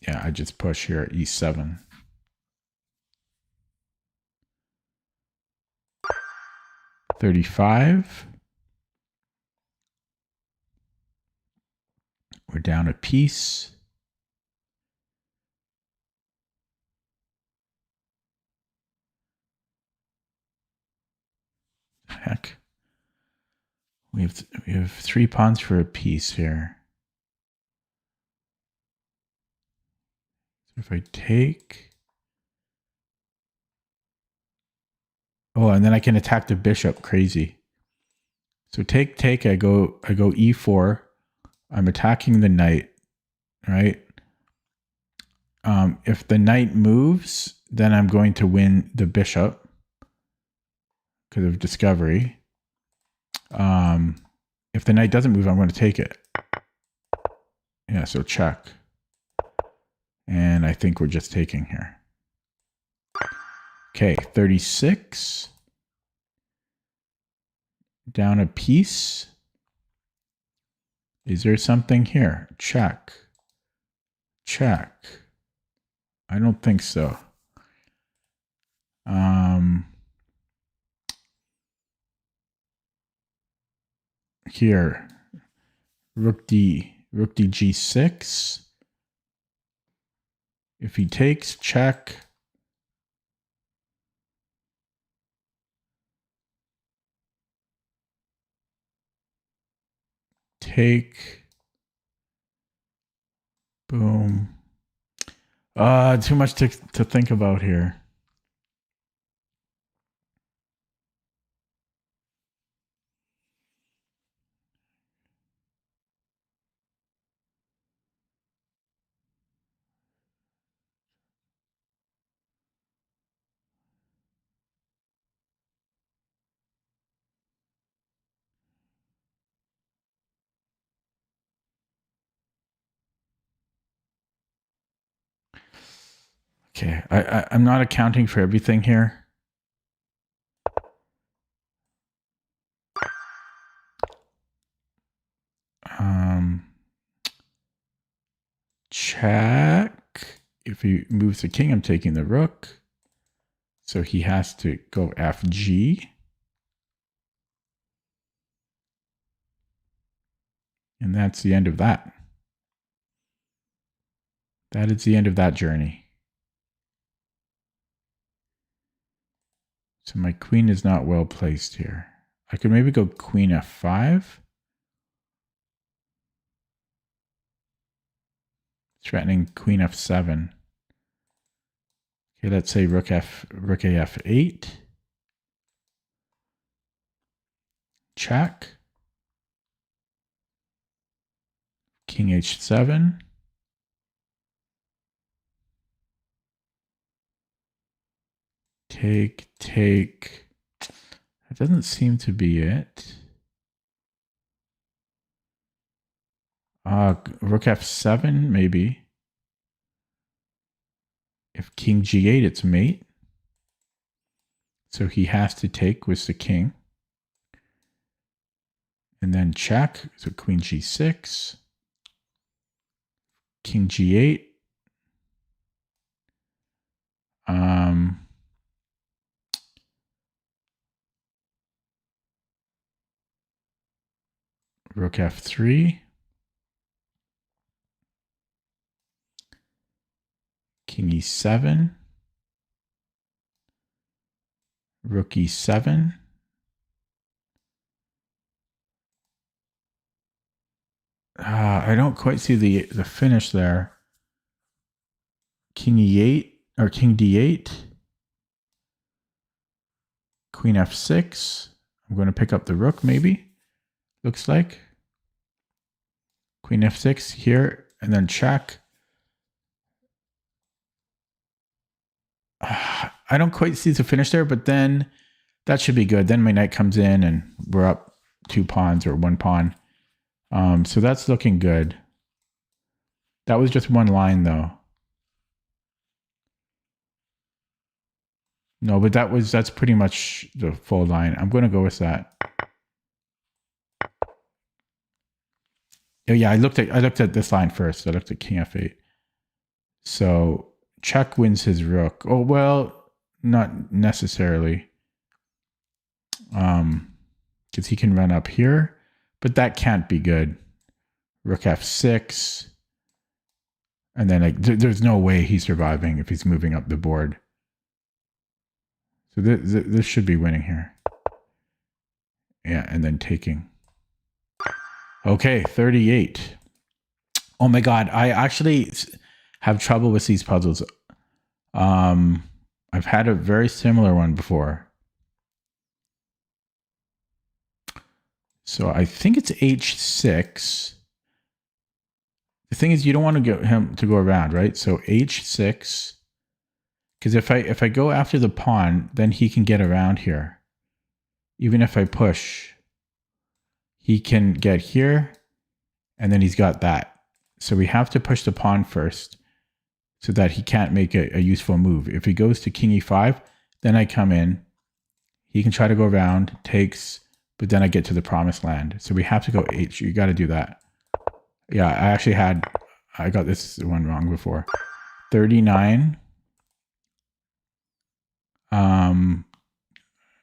S1: Yeah, I just push here at e7. $35. We're down a piece. Heck. We have 3 pawns for a piece here. So if I take. Oh, and then I can attack the bishop. Crazy. So take. I go e4. I'm attacking the knight, right? If the knight moves, then I'm going to win the bishop because of discovery. If the knight doesn't move, I'm going to take it. Yeah, so check. And I think we're just taking here. Okay, 36. down a piece. Is there something here? Check. Check. I don't think so. Here, rook d g6. If he takes, check. Take. Boom. Too much to think about here. Okay, I'm not accounting for everything here. Check. If he moves the king, I'm taking the rook. So he has to go FG. And that's the end of that. That is the end of that journey. So my queen is not well placed here. I could maybe go queen F5. Threatening queen F7. Okay, let's say rook AF8. Check. King H7. Take. That doesn't seem to be it. Rook F7, maybe. If King G8, it's mate. So he has to take with the king. And then check. So Queen G6. King G8. Rook F3. King E7. Rook E7. I don't quite see the finish there. King E8 or King D8. Queen F6. I'm going to pick up the rook maybe. Looks like. Queen F6 here and then check. I don't quite see the finish there, but then that should be good. Then my knight comes in and we're up 2 pawns or 1 pawn. So that's looking good. That was just one line though. No, but that's pretty much the full line. I'm going to go with that. Oh yeah, I looked at this line first. I looked at King F8. So check wins his rook. Oh well, not necessarily. Because he can run up here, but that can't be good. Rook F6. And then there's no way he's surviving if he's moving up the board. So this should be winning here. Yeah, and then taking. Okay, 38. Oh my God, I actually have trouble with these puzzles. I've had a very similar one before. So I think it's H6. The thing is, you don't want to get him to go around, right? So H6. Because if I go after the pawn, then he can get around here. Even if I push, he can get here, and then he's got that. So we have to push the pawn first so that he can't make a useful move. If he goes to King E5, then I come in. He can try to go around, takes, but then I get to the promised land. So we have to go H. You got to do that. Yeah, I got this one wrong before. 39.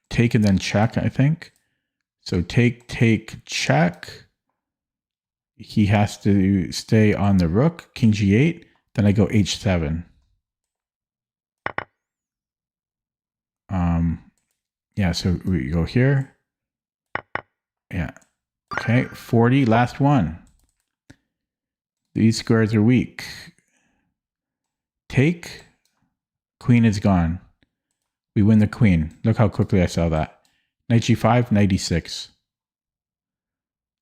S1: Take and then check, I think. So take, check. He has to stay on the rook, king g8. Then I go h7. Yeah, so we go here. Yeah. Okay, 40, last one. These squares are weak. Take, queen is gone. We win the queen. Look how quickly I saw that. Knight g5, knight e6.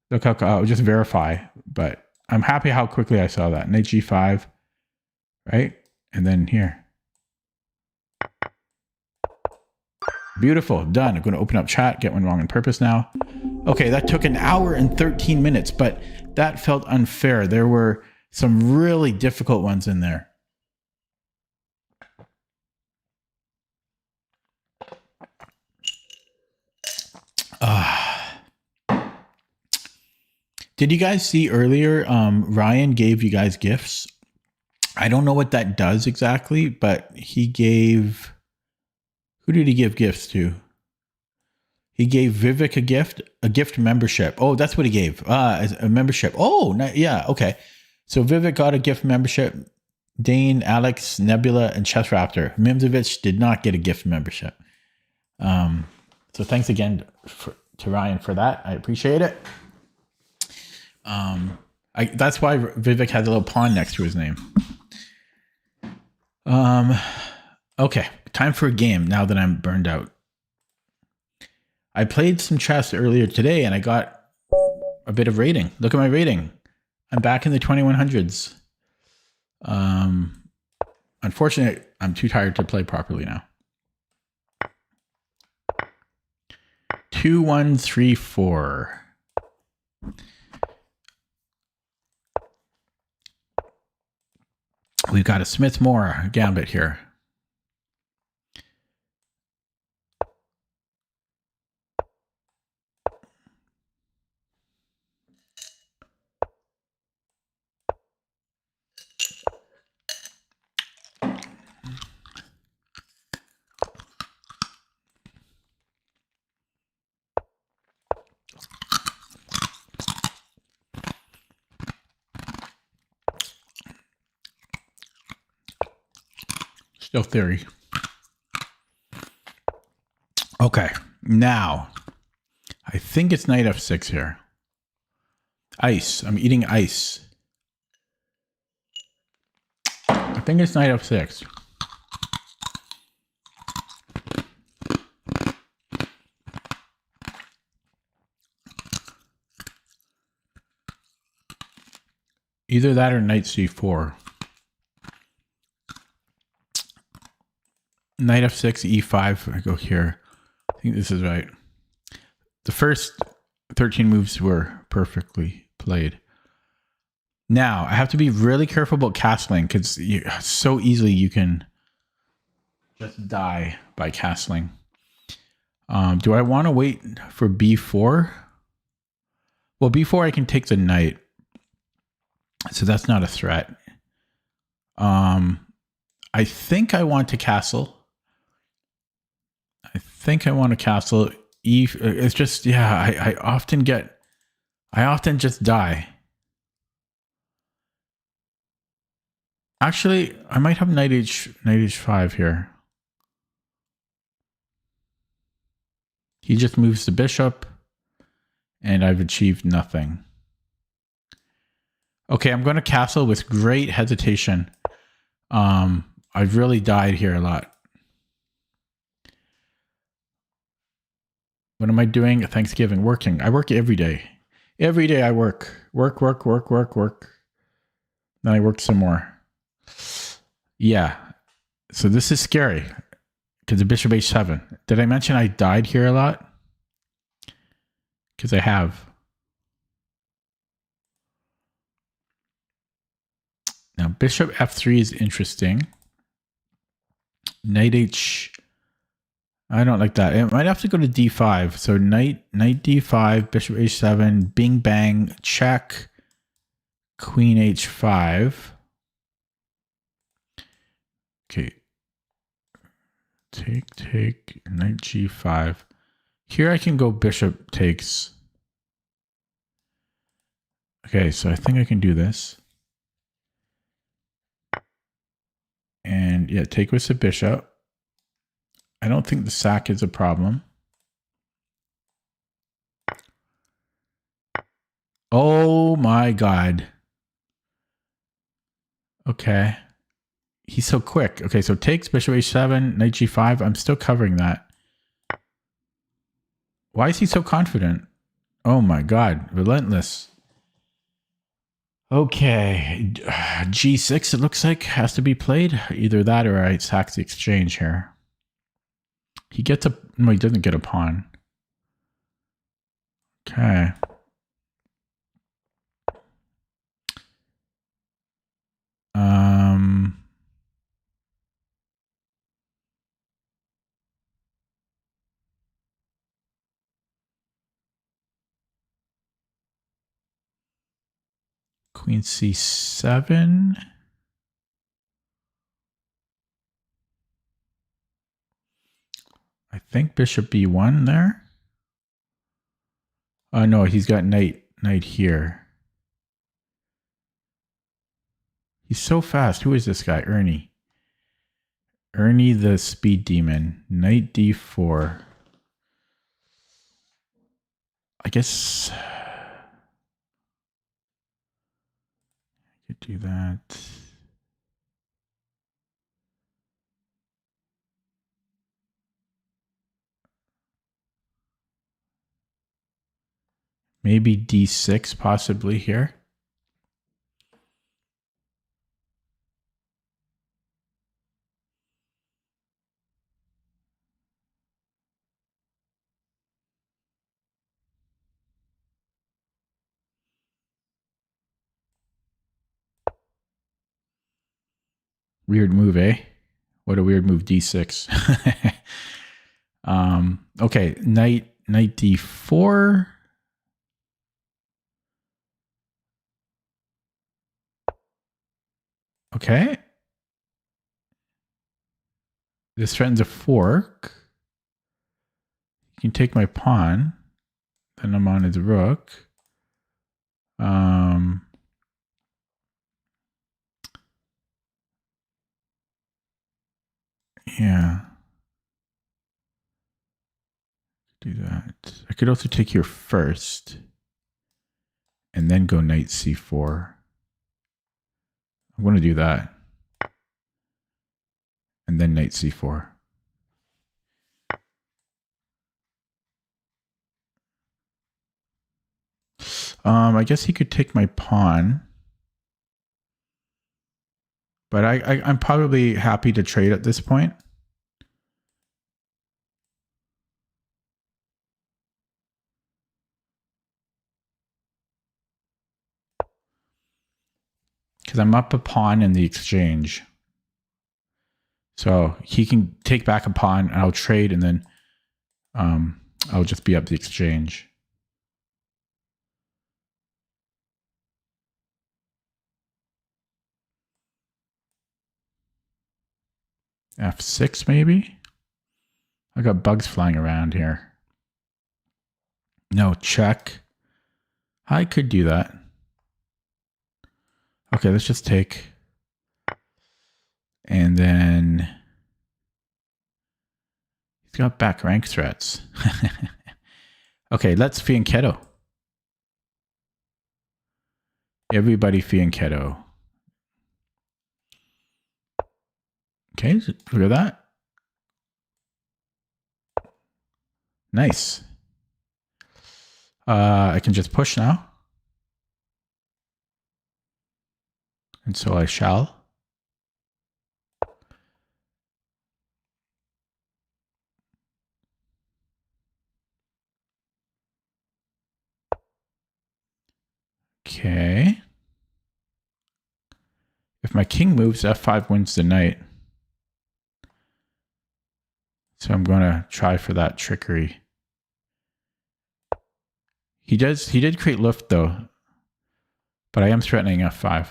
S1: Look how, I'll just verify, but I'm happy how quickly I saw that. Knight g5, right? And then here. Beautiful, done. I'm going to open up chat, get one wrong on purpose now. Okay, that took an hour and 13 minutes, but that felt unfair. There were some really difficult ones in there. Did you guys see earlier, Ryan gave you guys gifts? I don't know what that does exactly, but he gave... Who did he give gifts to? He gave Vivek a gift membership. Oh, that's what he gave. A membership. Oh, yeah, okay. So Vivek got a gift membership. Dane, Alex, Nebula, and Chess Raptor. Mimzovich did not get a gift membership. So thanks again to Ryan for that. I appreciate it. That's why Vivek has a little pawn next to his name. Okay, time for a game now that I'm burned out. I played some chess earlier today and I got a bit of rating. Look at my rating. I'm back in the 2100s. Unfortunately, I'm too tired to play properly now. 2-1-3-4. We've got a Smith-Morra gambit here. Still theory. Okay, now I think it's knight f6 here. Ice. I'm eating ice. I think it's knight f6. Either that or knight c4. Knight f6, e5. I go here. I think this is right. The first 13 moves were perfectly played. Now, I have to be really careful about castling because so easily you can just die by castling. Do I want to wait for b4? Well, b4 I can take the knight. So that's not a threat. I think I want to castle. It's just, yeah, I often just die. Actually, I might have knight h5 here. He just moves the bishop and I've achieved nothing. Okay, I'm going to castle with great hesitation. I've really died here a lot. What am I doing at Thanksgiving? Working. I work every day. Every day I work. Work. Then I work some more. Yeah. So this is scary. Because the bishop h7. Did I mention I died here a lot? Because I have. Now bishop f3 is interesting. Knight h... I don't like that. It might have to go to d5. So knight d5, bishop h7, bing bang, check, queen h5. Okay. Take, knight g5. Here I can go bishop takes. Okay, so I think I can do this. And yeah, take with the bishop. I don't think the sack is a problem. Oh my God. Okay. He's so quick. Okay, so takes bishop h7, knight g5. I'm still covering that. Why is he so confident? Oh my God. Relentless. Okay. G6, it looks like, has to be played. Either that or I sack the exchange here. He gets a... No, he doesn't get a pawn. Okay. Queen c7. I think bishop b1 there. Oh no, he's got knight here. He's so fast. Who is this guy? Ernie. Ernie the speed demon. Knight d4. I guess I could do that. Maybe d6 possibly here. Weird move, eh? What a weird move, d6. Okay, knight d4. Okay. This threatens a fork. You can take my pawn. Then I'm on his rook. Yeah. Do that. I could also take here first. And then go knight c4. I'm going to do that. And then knight c4. I guess he could take my pawn. But I'm probably happy to trade at this point. Because I'm up a pawn in the exchange. So he can take back a pawn and I'll trade and then I'll just be up the exchange. F6 maybe? I got bugs flying around here. No, check. I could do that. Okay, let's just take. And then he's got back rank threats. Okay, let's fianchetto. Everybody fianchetto. Okay, look at that. Nice. I can just push now. And so I shall. Okay. If my king moves, f5 wins the knight. So I'm going to try for that trickery. He did create lift though, but I am threatening f5.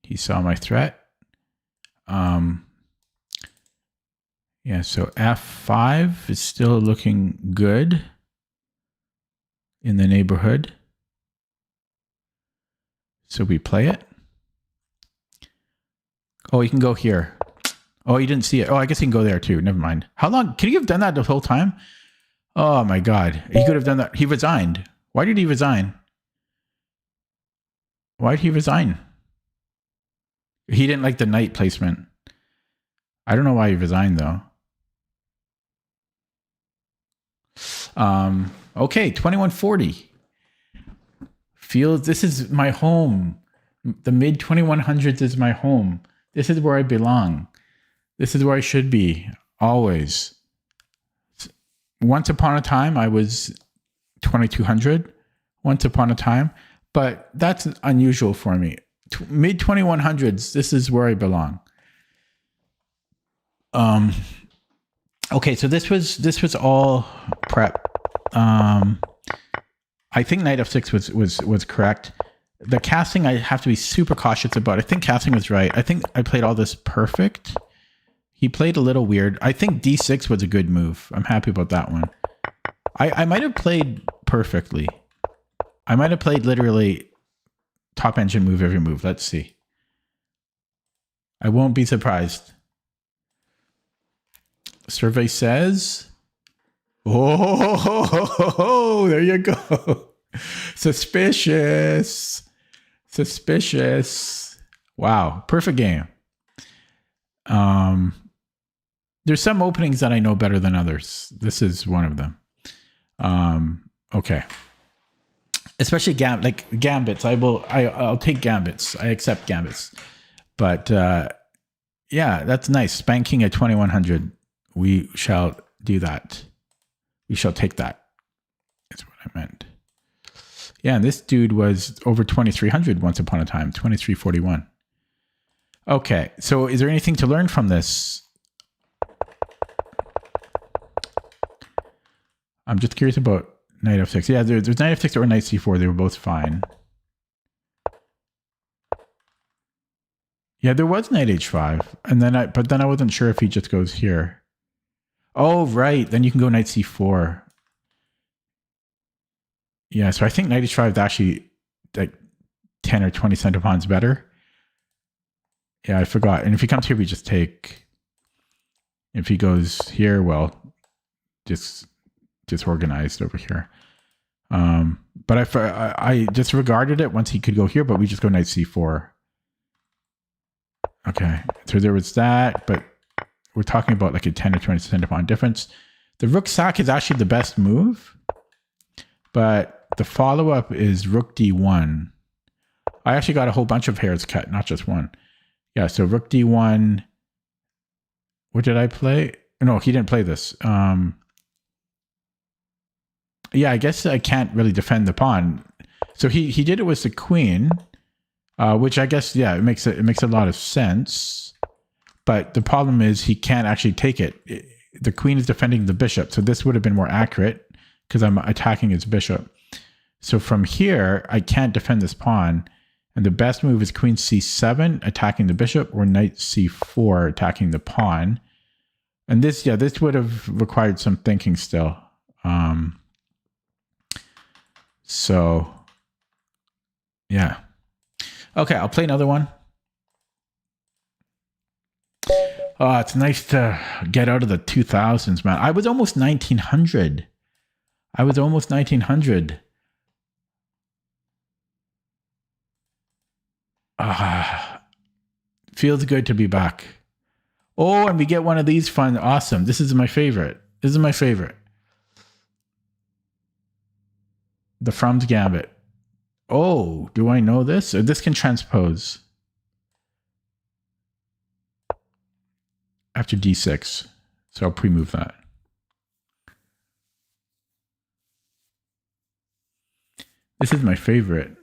S1: He saw my threat. Yeah, so f5 is still looking good in the neighborhood. So we play it. Oh, he can go here. Oh, he didn't see it. Oh, I guess he can go there too. Never mind. How long? Could he have done that the whole time? Oh my God. He could have done that. He resigned. Why did he resign? Why did he resign? He didn't like the knight placement. I don't know why he resigned though. Okay, 2140. Feels this is my home. The mid 2100s is my home. This is where I belong. This is where I should be always. Once upon a time, I was 2200. Once upon a time, but that's unusual for me. Mid 2100s, this is where I belong. Okay, so this was all prep. I think knight f6 was correct. The casting I have to be super cautious about. I think casting was right. I think I played all this perfect. He played a little weird. I think d6 was a good move. I'm happy about that one. I might have played perfectly. I might have played literally top engine move every move. Let's see. I won't be surprised. Survey says, oh, there you go. Suspicious. Wow, perfect game. There's some openings that I know better than others. This is one of them. Okay. Especially gambits. I'll take gambits. I accept gambits. But yeah, that's nice. Spanking at 2100. We shall do that. We shall take that. That's what I meant. Yeah, and this dude was over 2300 once upon a time, 2341. Okay, so is there anything to learn from this? I'm just curious about knight f6. Yeah, there's knight f6 or knight c4. They were both fine. Yeah, there was knight h5, and then I wasn't sure if he just goes here. Oh, right. Then you can go knight c4. Yeah, so I think knight h5 is actually like 10 or 20 center pawns better. Yeah, I forgot. And if he comes here, we just take. If he goes here, well, just disorganized over here. But I disregarded it once he could go here, but we just go knight c4. Okay, so there was that, but we're talking about like a 10 or 20 center pawn difference. The rook sack is actually the best move, but the follow-up is rook d1. I actually got a whole bunch of hairs cut, not just one. Yeah, so rook d1. What did I play? No, he didn't play this. Yeah, I guess I can't really defend the pawn. So he did it with the queen, which I guess, yeah, it makes a lot of sense. But the problem is he can't actually take it. The queen is defending the bishop. So this would have been more accurate because I'm attacking his bishop. So from here, I can't defend this pawn. And the best move is queen c7, attacking the bishop, or knight c4, attacking the pawn. And this would have required some thinking still. So, yeah. Okay, I'll play another one. Oh, it's nice to get out of the 2000s, man. I was almost 1900. Feels good to be back. Oh, and we get one of these fun. Awesome. This is my favorite. The Frum's Gambit. Oh, do I know this? This can transpose. After d6. So I'll pre-move that. This is my favorite.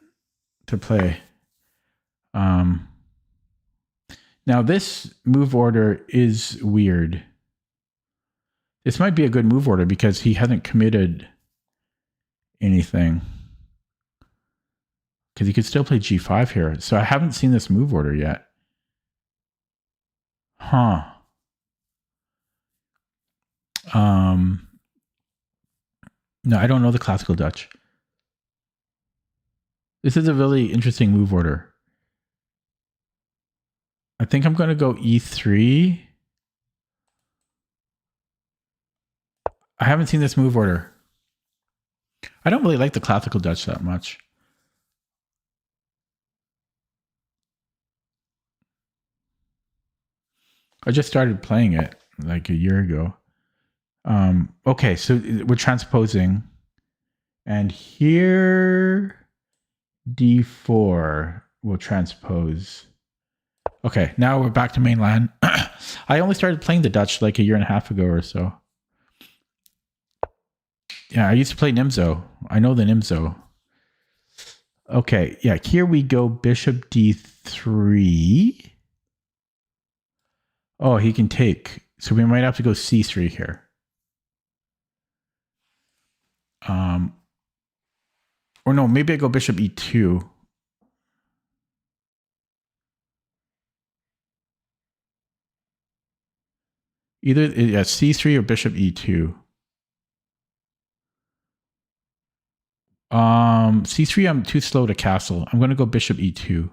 S1: to play. Now this move order is weird. This might be a good move order because he hasn't committed anything. Because he could still play g5 here. So I haven't seen this move order yet. Huh. No, I don't know the classical Dutch. This is a really interesting move order. I think I'm going to go e3. I haven't seen this move order. I don't really like the classical Dutch that much. I just started playing it like a year ago. Okay, so we're transposing. And here, d4 will transpose. Okay, now we're back to mainland. I only started playing the Dutch like a year and a half ago or so. Yeah, I used to play Nimzo. I know the Nimzo. Okay, yeah, here we go bishop d3. Oh, he can take. So we might have to go c3 here. Or no, maybe I go bishop e2. Either c3 or bishop e2. C3, I'm too slow to castle. I'm going to go bishop e2.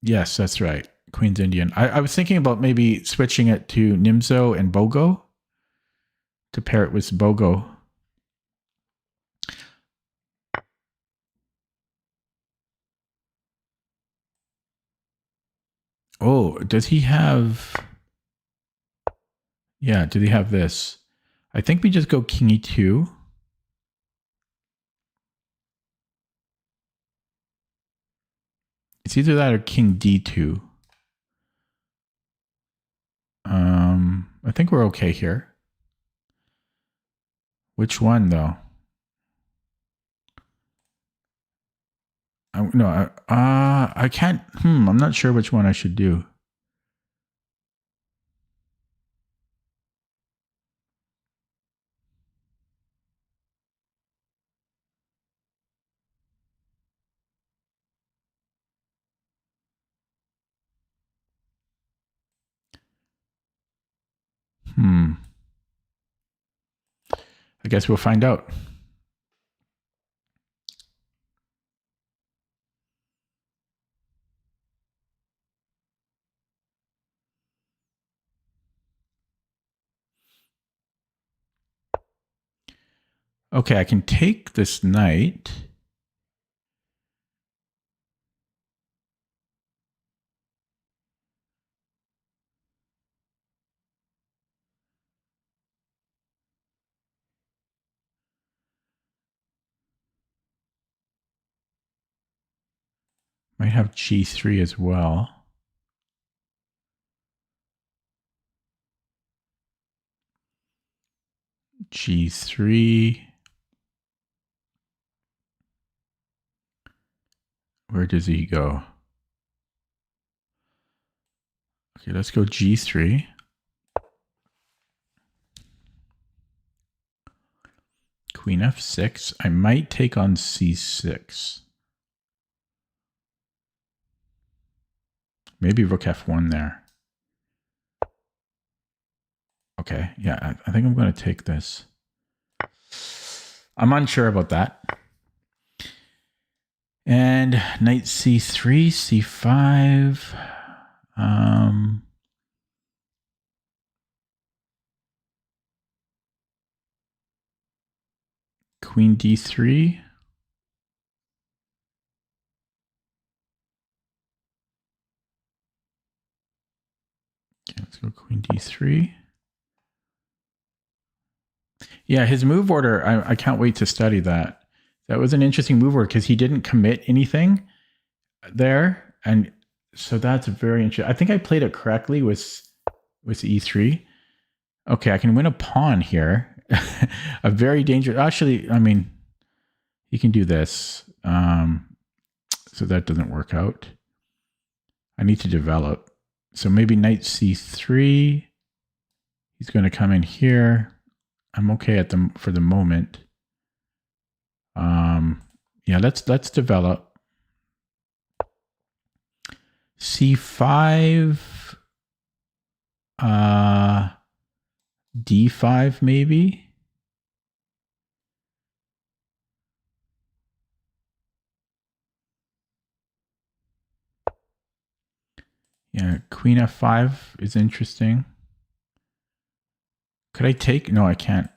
S1: Yes, that's right. Queen's Indian. I was thinking about maybe switching it to Nimzo and Bogo to pair it with Bogo. Oh, does he have... Yeah, did he have this? I think we just go king e2. It's either that or king d2. I think we're okay here. Which one, though? I can't. I'm not sure which one I should do. I guess we'll find out. Okay, I can take this knight. Might have g3 as well. G3. Where does he go? Okay, let's go g3. Queen f6. I might take on c6. Maybe rook f1 there. Okay, yeah, I think I'm going to take this. I'm unsure about that. And knight c3, c5. Queen d3. Okay, let's go queen d3. Yeah, his move order, I can't wait to study that. That was an interesting move order because he didn't commit anything there. And so that's very interesting. I think I played it correctly with e3. Okay, I can win a pawn here. A very dangerous. Actually, I mean, he can do this. So that doesn't work out. I need to develop. So maybe knight c3. He's going to come in here. I'm okay for the moment. Yeah, let's develop. c5, d5 maybe. Yeah, queen f5 is interesting. Could I take? No, I can't.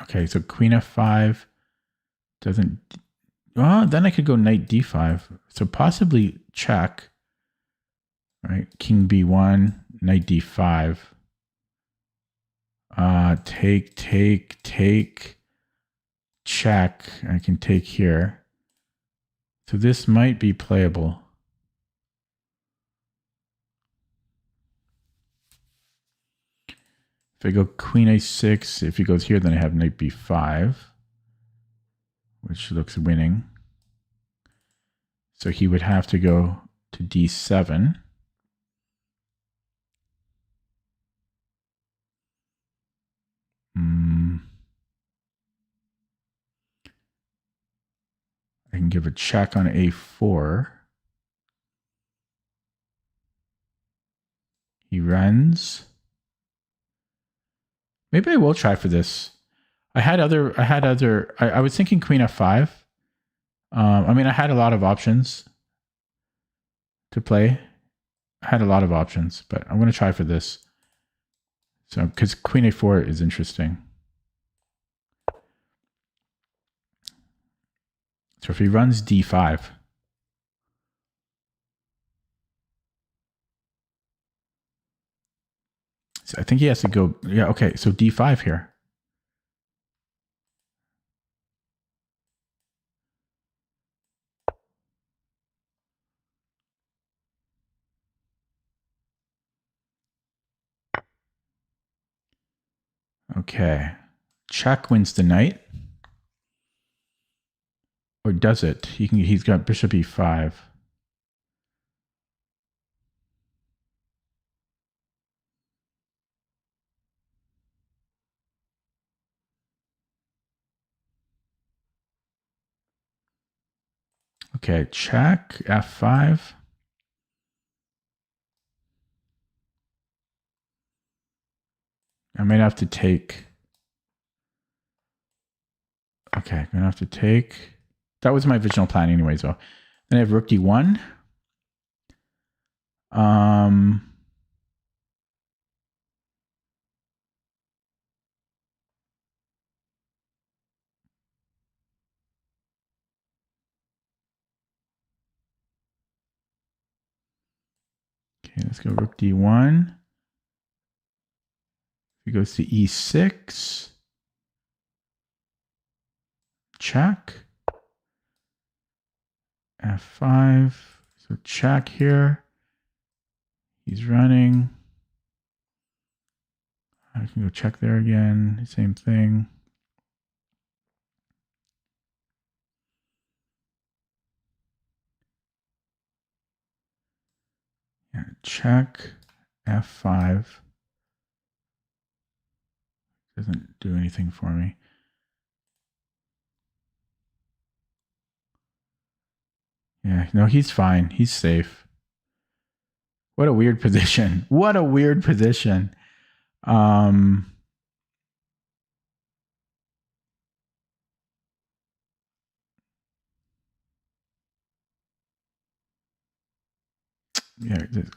S1: Okay, so queen f5 doesn't. Well, then I could go knight d5. So possibly check. Right, king b1, knight d5. Take, check. I can take here. So this might be playable. If I go queen a6, if he goes here, then I have knight b5, which looks winning. So he would have to go to d7. I can give a check on a4. He runs. Maybe I will try for this. I was thinking queen f5. I mean, I had a lot of options to play. I had a lot of options, but I'm going to try for this. So, because queen a4 is interesting. So if he runs d5, so I think he has to go. Yeah, okay. So d5 here. Okay. Check wins the knight. Or does it? He's got bishop e5. Okay, check f5. I might have to take. Okay, I'm gonna have to take. That was my original plan anyway, so then I have rook d1. Okay, let's go rook d1. He goes to e6. Check. f5. So check here. He's running. I can go check there again. Same thing. Yeah, check f5. Doesn't do anything for me. Yeah, no, he's fine. He's safe. What a weird position. What a weird position. Yeah,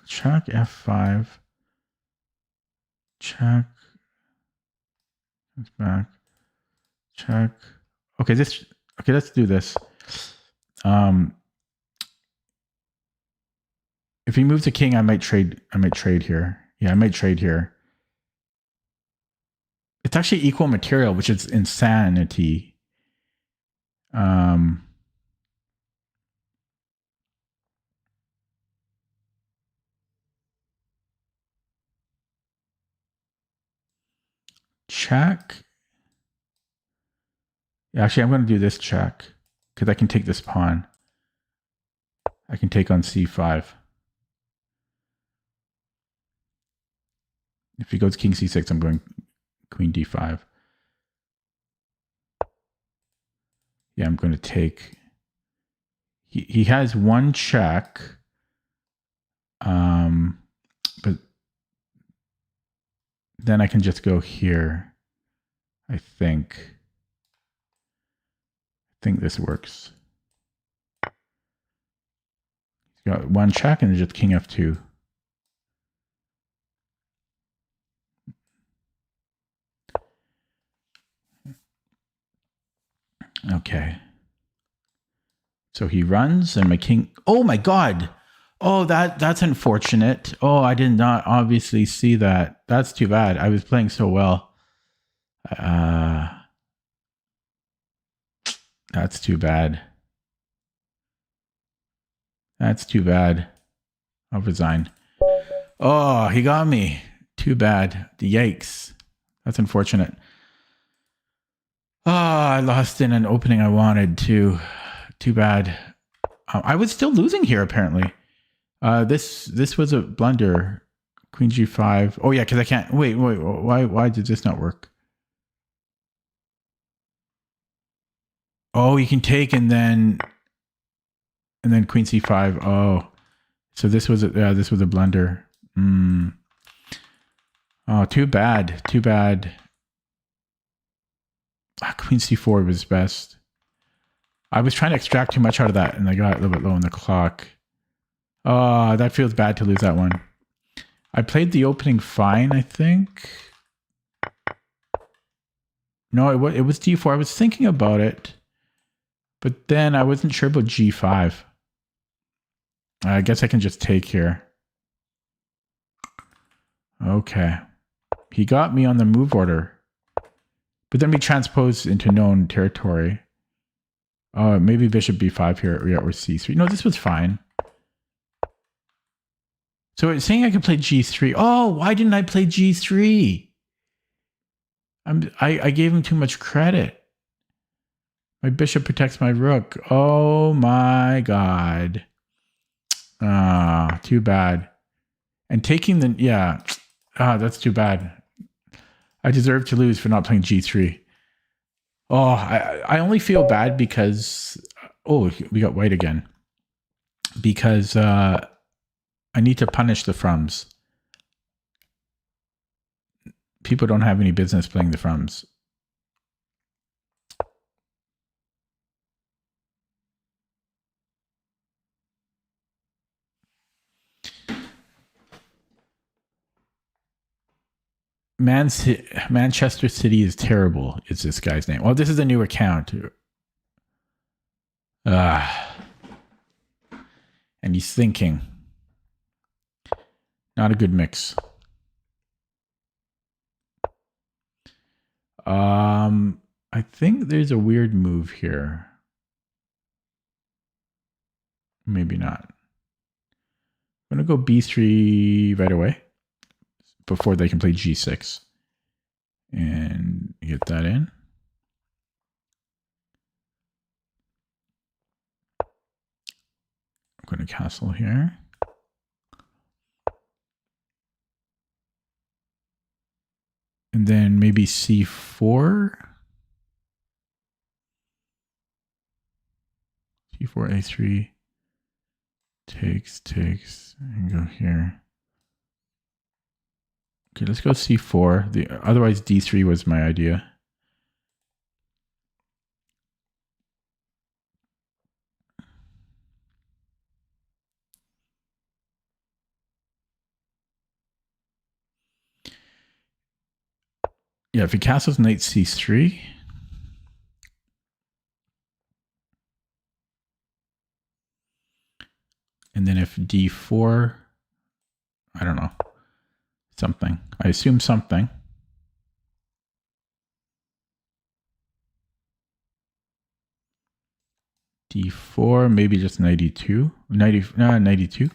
S1: check f5. Check. Comes back. Check. Okay, let's do this. If he moves a king, I might trade here. Yeah, I might trade here. It's actually equal material, which is insanity. Check. Actually, I'm going to do this check because I can take this pawn. I can take on c5. If he goes king c6, I'm going queen d5. Yeah, I'm going to take... He has one check. But then I can just go here. I think this works. He's got one check and just king f2. Okay. So he runs and my king... Oh my god! Oh, that's unfortunate. Oh, I did not obviously see that. That's too bad. I was playing so well. That's too bad. That's too bad. I'll resign. Oh, he got me. Too bad. Yikes. That's unfortunate. Oh, I lost in an opening I wanted to. Too bad. I was still losing here, apparently. This was a blunder. Queen g5. Oh, yeah, because I can't... Wait. Why did this not work? Oh, you can take and then queen c5. Oh, so this was a blunder. Oh, too bad. Too bad. Queen c4 was best. I was trying to extract too much out of that, and I got a little bit low on the clock. Oh, that feels bad to lose that one. I played the opening fine, I think. No, it was d4. I was thinking about it. But then I wasn't sure about g5. I guess I can just take here. Okay. He got me on the move order. But then we transposed into known territory. Maybe bishop b5 here, or c3. No, this was fine. So it's saying I could play g3. Oh, why didn't I play g3? I gave him too much credit. My bishop protects my rook. Oh my god. Ah, too bad. And taking the... Yeah. That's too bad. I deserve to lose for not playing g3. Oh, I only feel bad because... Oh, we got white again. Because I need to punish the frums. People don't have any business playing the frums. Manchester City is terrible, is this guy's name. Well, this is a new account. And he's thinking. Not a good mix. I think there's a weird move here. Maybe not. I'm going to go b3 right away before they can play g6 and get that in. I'm going to castle here. And then maybe c4. c4, a3. Takes, and go here. Okay, let's go c4. Otherwise, d3 was my idea. Yeah, if he castles knight c3. And then if d4, I don't know, something. I assume something. d4, maybe just 92. 92.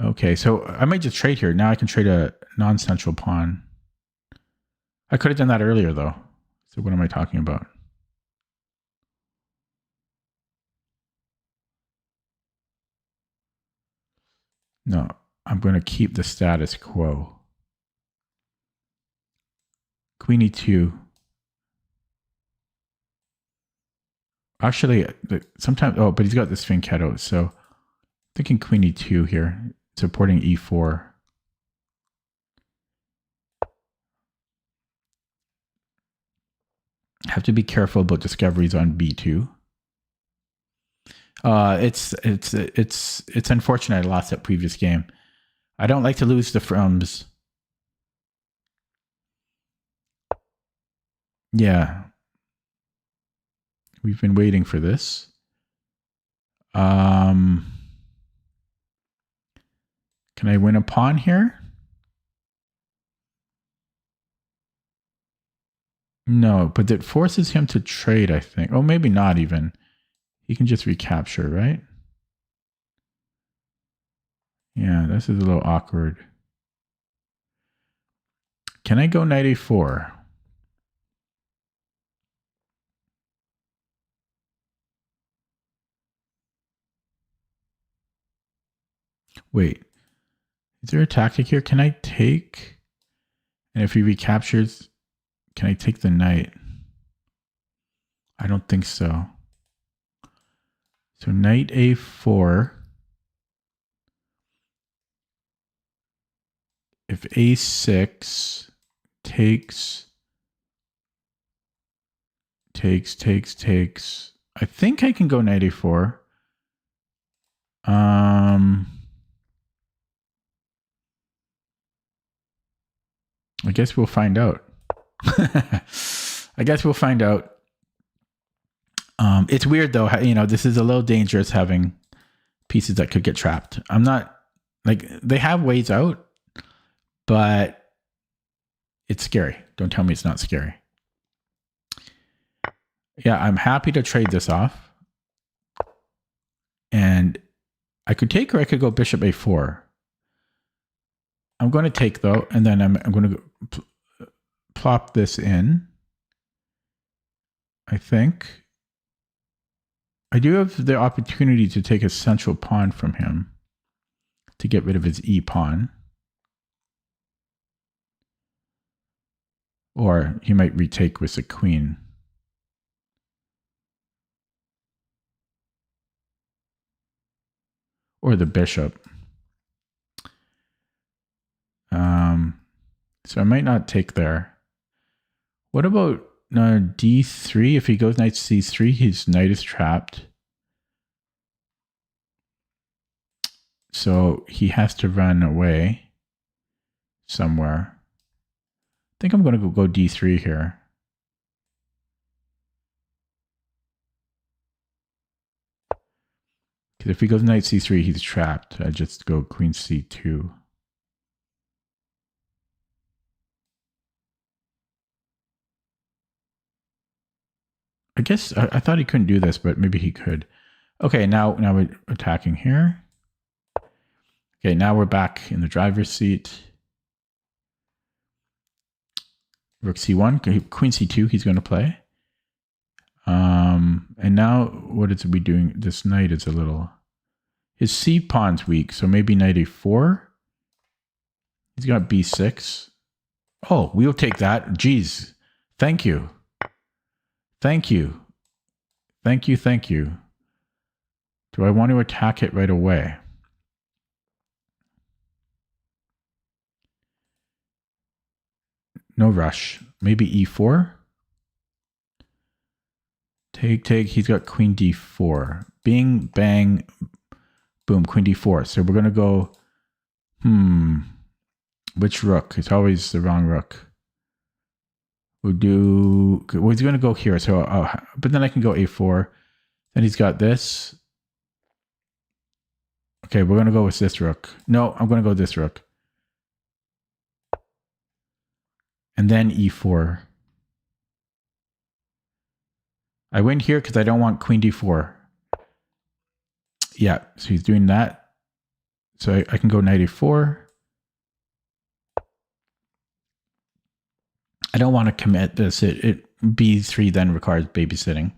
S1: Okay, so I might just trade here. Now I can trade a non-central pawn. I could have done that earlier, though. So what am I talking about? No, I'm going to keep the status quo. Queen e2. Actually, sometimes, oh, but he's got this fianchetto, so thinking queen e2 here, supporting e4. Have to be careful about discoveries on b2. It's unfortunate I lost that previous game. I don't like to lose the froms. Yeah. We've been waiting for this. Can I win a pawn here? No, but it forces him to trade, I think. Oh, maybe not even. He can just recapture, right? Yeah, this is a little awkward. Can I go knight a4? Wait, is there a tactic here? Can I take? And if he recaptures, can I take the knight? I don't think so. So knight a4. If a6 takes, I think I can go knight a4. I guess we'll find out. I guess we'll find out. It's weird though, you know, this is a little dangerous having pieces that could get trapped. I'm not, like, they have ways out, but it's scary. Don't tell me it's not scary. Yeah, I'm happy to trade this off. And I could take, or I could go bishop a4. I'm going to take though, and then I'm going to plop this in. I think I do have the opportunity to take a central pawn from him to get rid of his e pawn. Or he might retake with the queen. Or the bishop. So I might not take there. What about d3? If he goes knight c3, his knight is trapped. So he has to run away somewhere. I think I'm going to go d3 here. Because if he goes knight c3, he's trapped. I just go queen c2. I guess I thought he couldn't do this, but maybe he could. Okay, now we're attacking here. Okay, now we're back in the driver's seat. Rook c1, queen c2 he's going to play. And now what is we doing? This knight is a little... His c pawn's weak, so maybe knight a4. He's got b6. Oh, we'll take that. Jeez. Thank you. Thank you. Thank you, thank you. Do I want to attack it right away? No rush. Maybe e4? Take. He's got queen d4. Bing, bang, boom, queen d4. So we're going to go... Which rook? It's always the wrong rook. We'll do... Well, he's going to go here. So, but then I can go a4. Then he's got this. Okay, we're going to go with this rook. No, I'm going to go this rook. And then e4. I win here because I don't want queen d4. Yeah, so he's doing that. So I can go knight a4. I don't want to commit this. b3 then requires babysitting.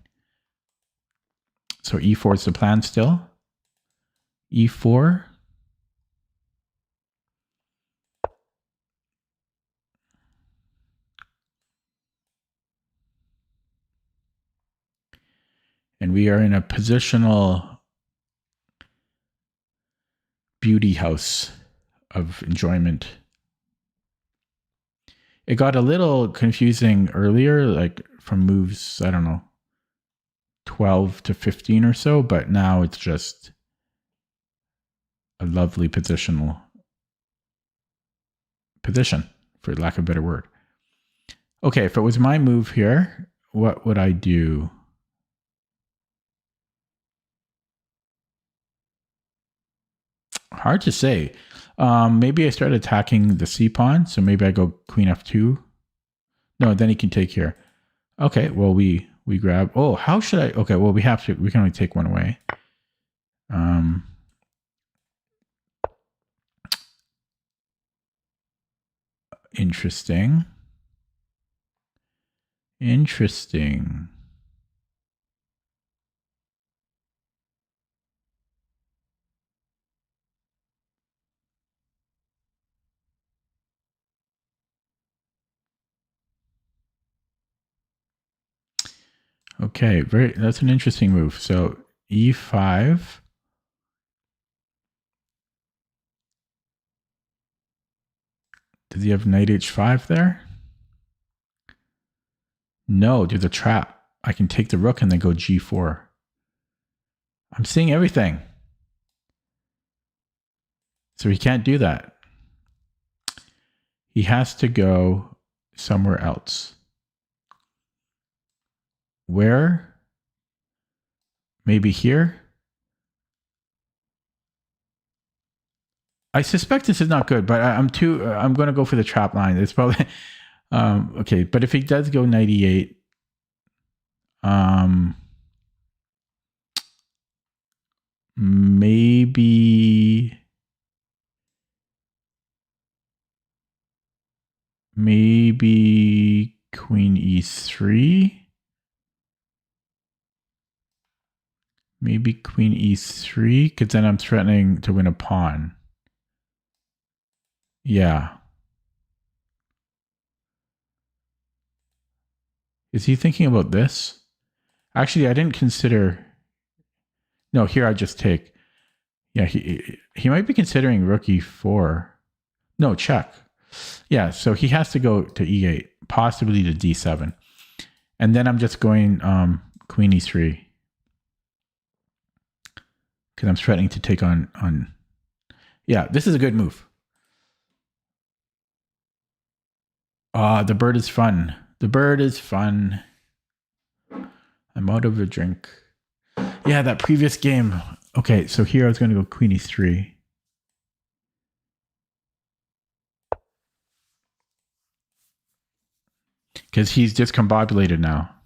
S1: So e4 is the plan still. e4. And we are in a positional beauty house of enjoyment. It got a little confusing earlier, like from moves, I don't know, 12 to 15 or so, but now it's just a lovely position, for lack of a better word. Okay, if it was my move here, what would I do? Hard to say. Maybe I start attacking the C pawn, so maybe I go queen f2. No, then he can take here. Okay, well we grab. Oh, how should I? Okay, well we have to. We can only take one away. Interesting. Interesting. Okay, that's an interesting move. So e5. Does he have knight h5 there? No, there's a trap. I can take the rook and then go g4. I'm seeing everything. So he can't do that. He has to go somewhere else. Where? Maybe here? I suspect this is not good, but I'm going to go for the trap line. It's probably okay. But if he does go knight e8, maybe queen e3. Maybe queen e3, because then I'm threatening to win a pawn. Yeah. Is he thinking about this? Actually, I didn't consider. No, here I just take. Yeah, he might be considering rook e4. No, check. Yeah, so he has to go to e8, possibly to d7. And then I'm just going queen e3. Because I'm threatening to take on. Yeah, this is a good move. The bird is fun. The bird is fun. I'm out of a drink. Yeah, that previous game. Okay, so here I was going to go queen e3. Because he's discombobulated now.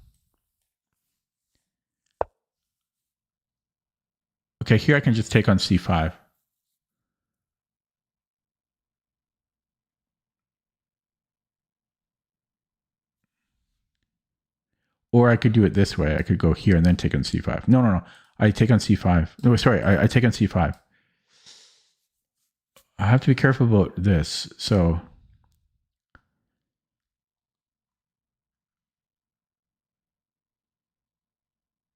S1: Okay, here I can just take on c5. Or I could do it this way. I could go here and then take on c5. No. I take on c5. No, sorry. I take on c5. I have to be careful about this. So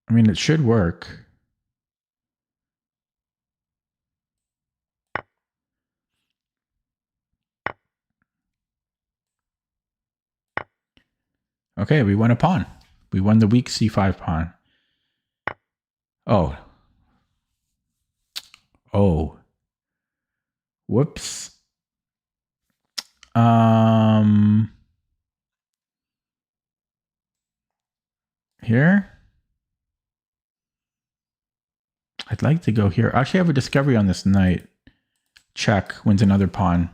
S1: I mean, it should work. Okay, we won a pawn. We won the weak c5 pawn. Oh. Whoops. Here. I'd like to go here. Actually, I have a discovery on this knight. Check, wins another pawn.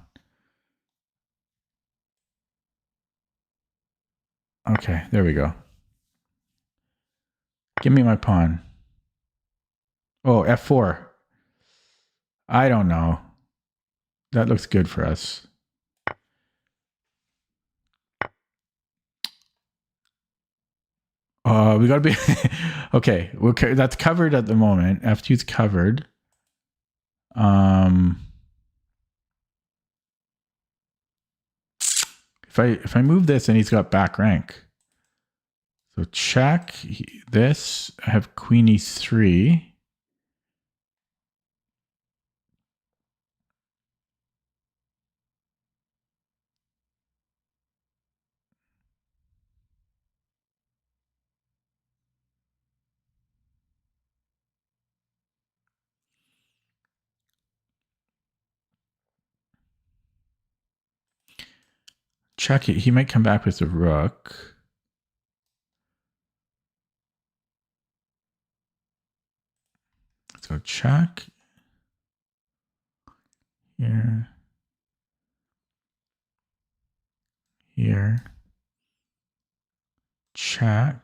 S1: Okay, there we go. Give me my pawn. Oh, f4. I don't know. That looks good for us. We gotta be okay. That's covered at the moment. F2's covered. If I move this and he's got back rank, So check this. I have queen e3. Check it. He might come back with the rook. So check. Here. Here. Check.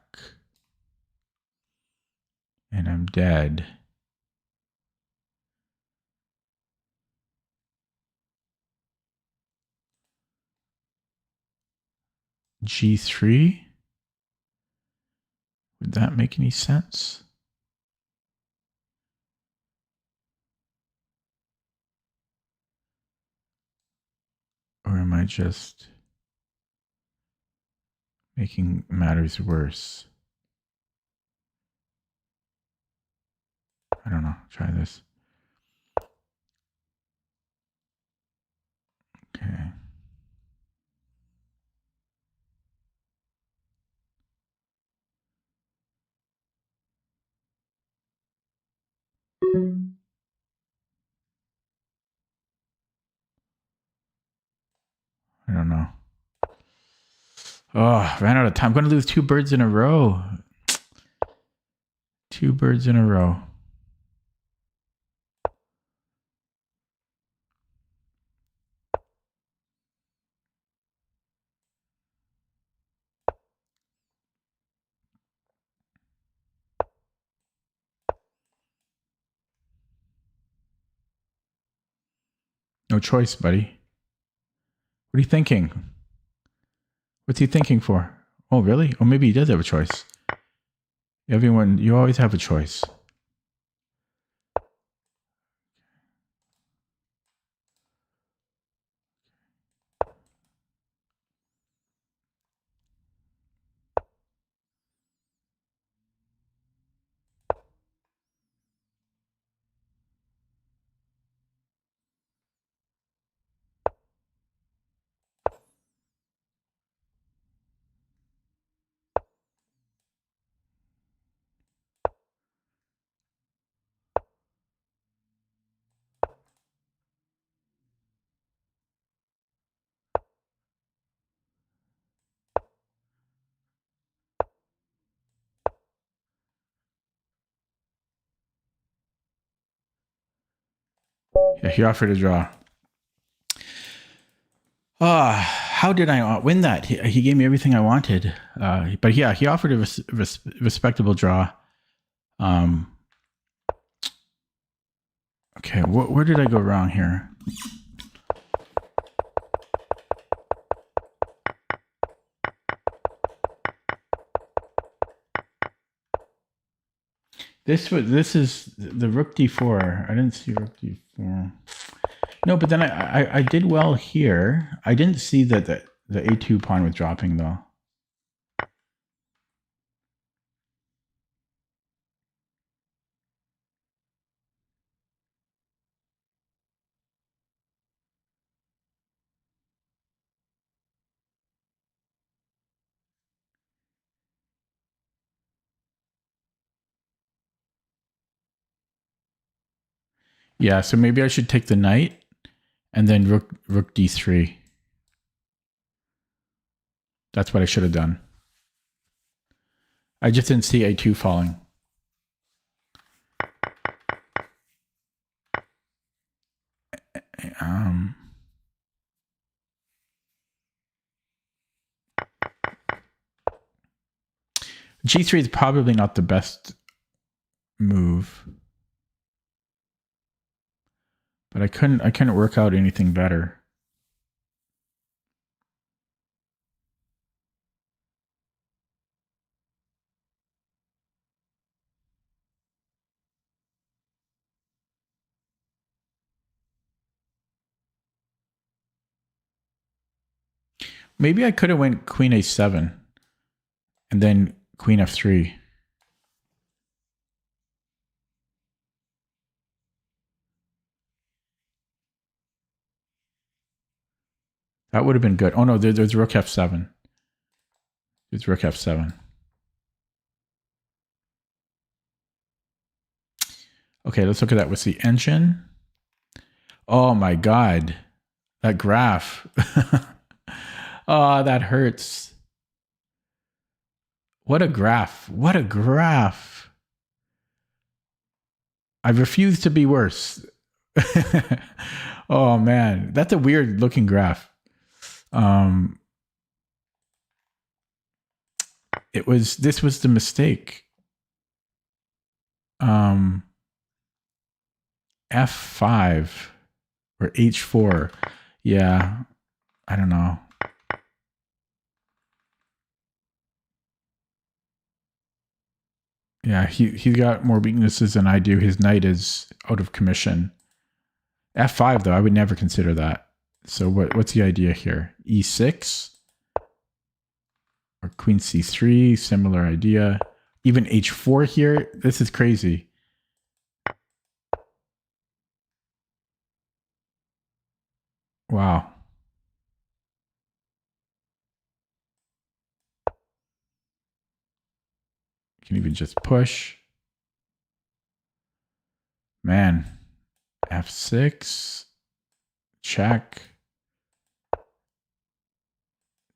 S1: And I'm dead. G3. Would that make any sense? Or am I just making matters worse? I don't know. Try this. Okay. I don't know. Oh, ran out of time. I'm going to lose 2 birds in a row. 2 birds in a row. No choice, buddy. What are you thinking? What's he thinking for? Oh, really? Oh, maybe he does have a choice. Everyone, you always have a choice. Yeah, he offered a draw. How did I win that? He gave me everything I wanted. But yeah, he offered a respectable draw. Okay, where did I go wrong here? This is the rook d4. I didn't see rook d4. No, but then I did well here. I didn't see that the a2 pawn was dropping though. Yeah, so maybe I should take the knight and then rook d3. That's what I should have done. I just didn't see a2 falling. G3 is probably not the best move, but I couldn't work out anything better. Maybe I could have went queen a7 and then Queen f3. That would have been good. Oh no, there's rook f7. There's rook f7. Okay, let's look at that with the engine. Oh my God, that graph. Oh, that hurts. What a graph. What a graph. I refuse to be worse. Oh man, that's a weird looking graph. This was the mistake. F5 or H4. Yeah, I don't know. Yeah, he's got more weaknesses than I do. His knight is out of commission. F5 though, I would never consider that. So what's the idea here? E6 or Queen C3, similar idea. Even H4 here. This is crazy. Wow. You can even just push. Man. F6. Check.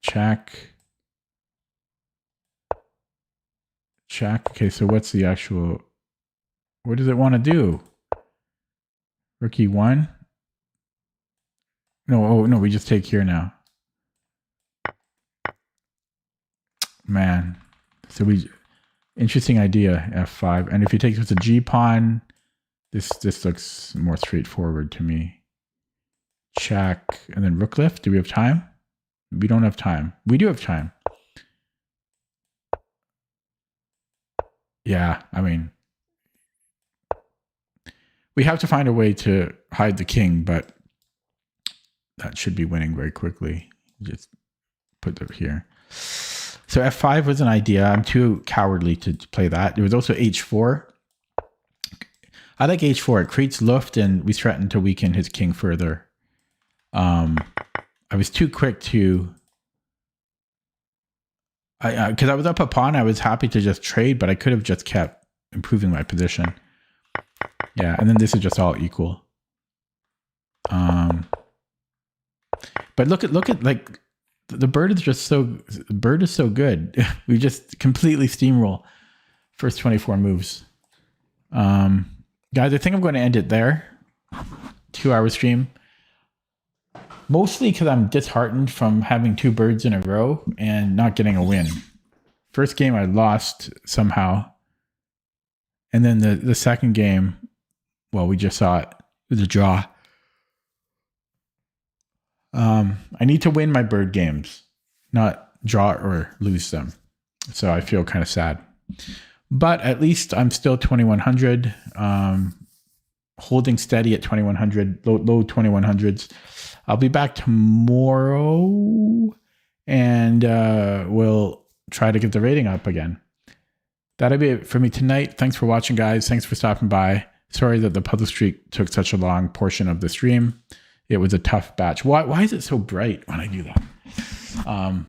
S1: Check. Check. Okay, so what's the actual... What does it want to do? Rook E1? No, oh no, we just take here now. Man. So interesting idea, F5. And if you take this with a G pawn, this looks more straightforward to me. Check. And then rook lift. Do we have time? We don't have time. We do have time. Yeah, I mean, we have to find a way to hide the king, but that should be winning very quickly. Just put it here. So F5 was an idea. I'm too cowardly to play that. There was also H4. I like H4. It creates luft, and we threaten to weaken his king further. I was too quick to... Because I was up a pawn, I was happy to just trade, but I could have just kept improving my position. Yeah, and then this is just all equal. But look at like the bird is just so good. We just completely steamroll first 24 moves. Guys, I think I'm going to end it there. 2-hour stream. Mostly because I'm disheartened from having 2 birds in a row and not getting a win. First game I lost somehow. And then the second game, well, we just saw it. It was a draw. I need to win my bird games, not draw or lose them. So I feel kind of sad. But at least I'm still 2100, holding steady at 2100, low 2100s. I'll be back tomorrow and we'll try to get the rating up again. That'll be it for me tonight. Thanks for watching, guys. Thanks for stopping by. Sorry that the public streak took such a long portion of the stream. It was a tough batch. Why is it so bright when I do that?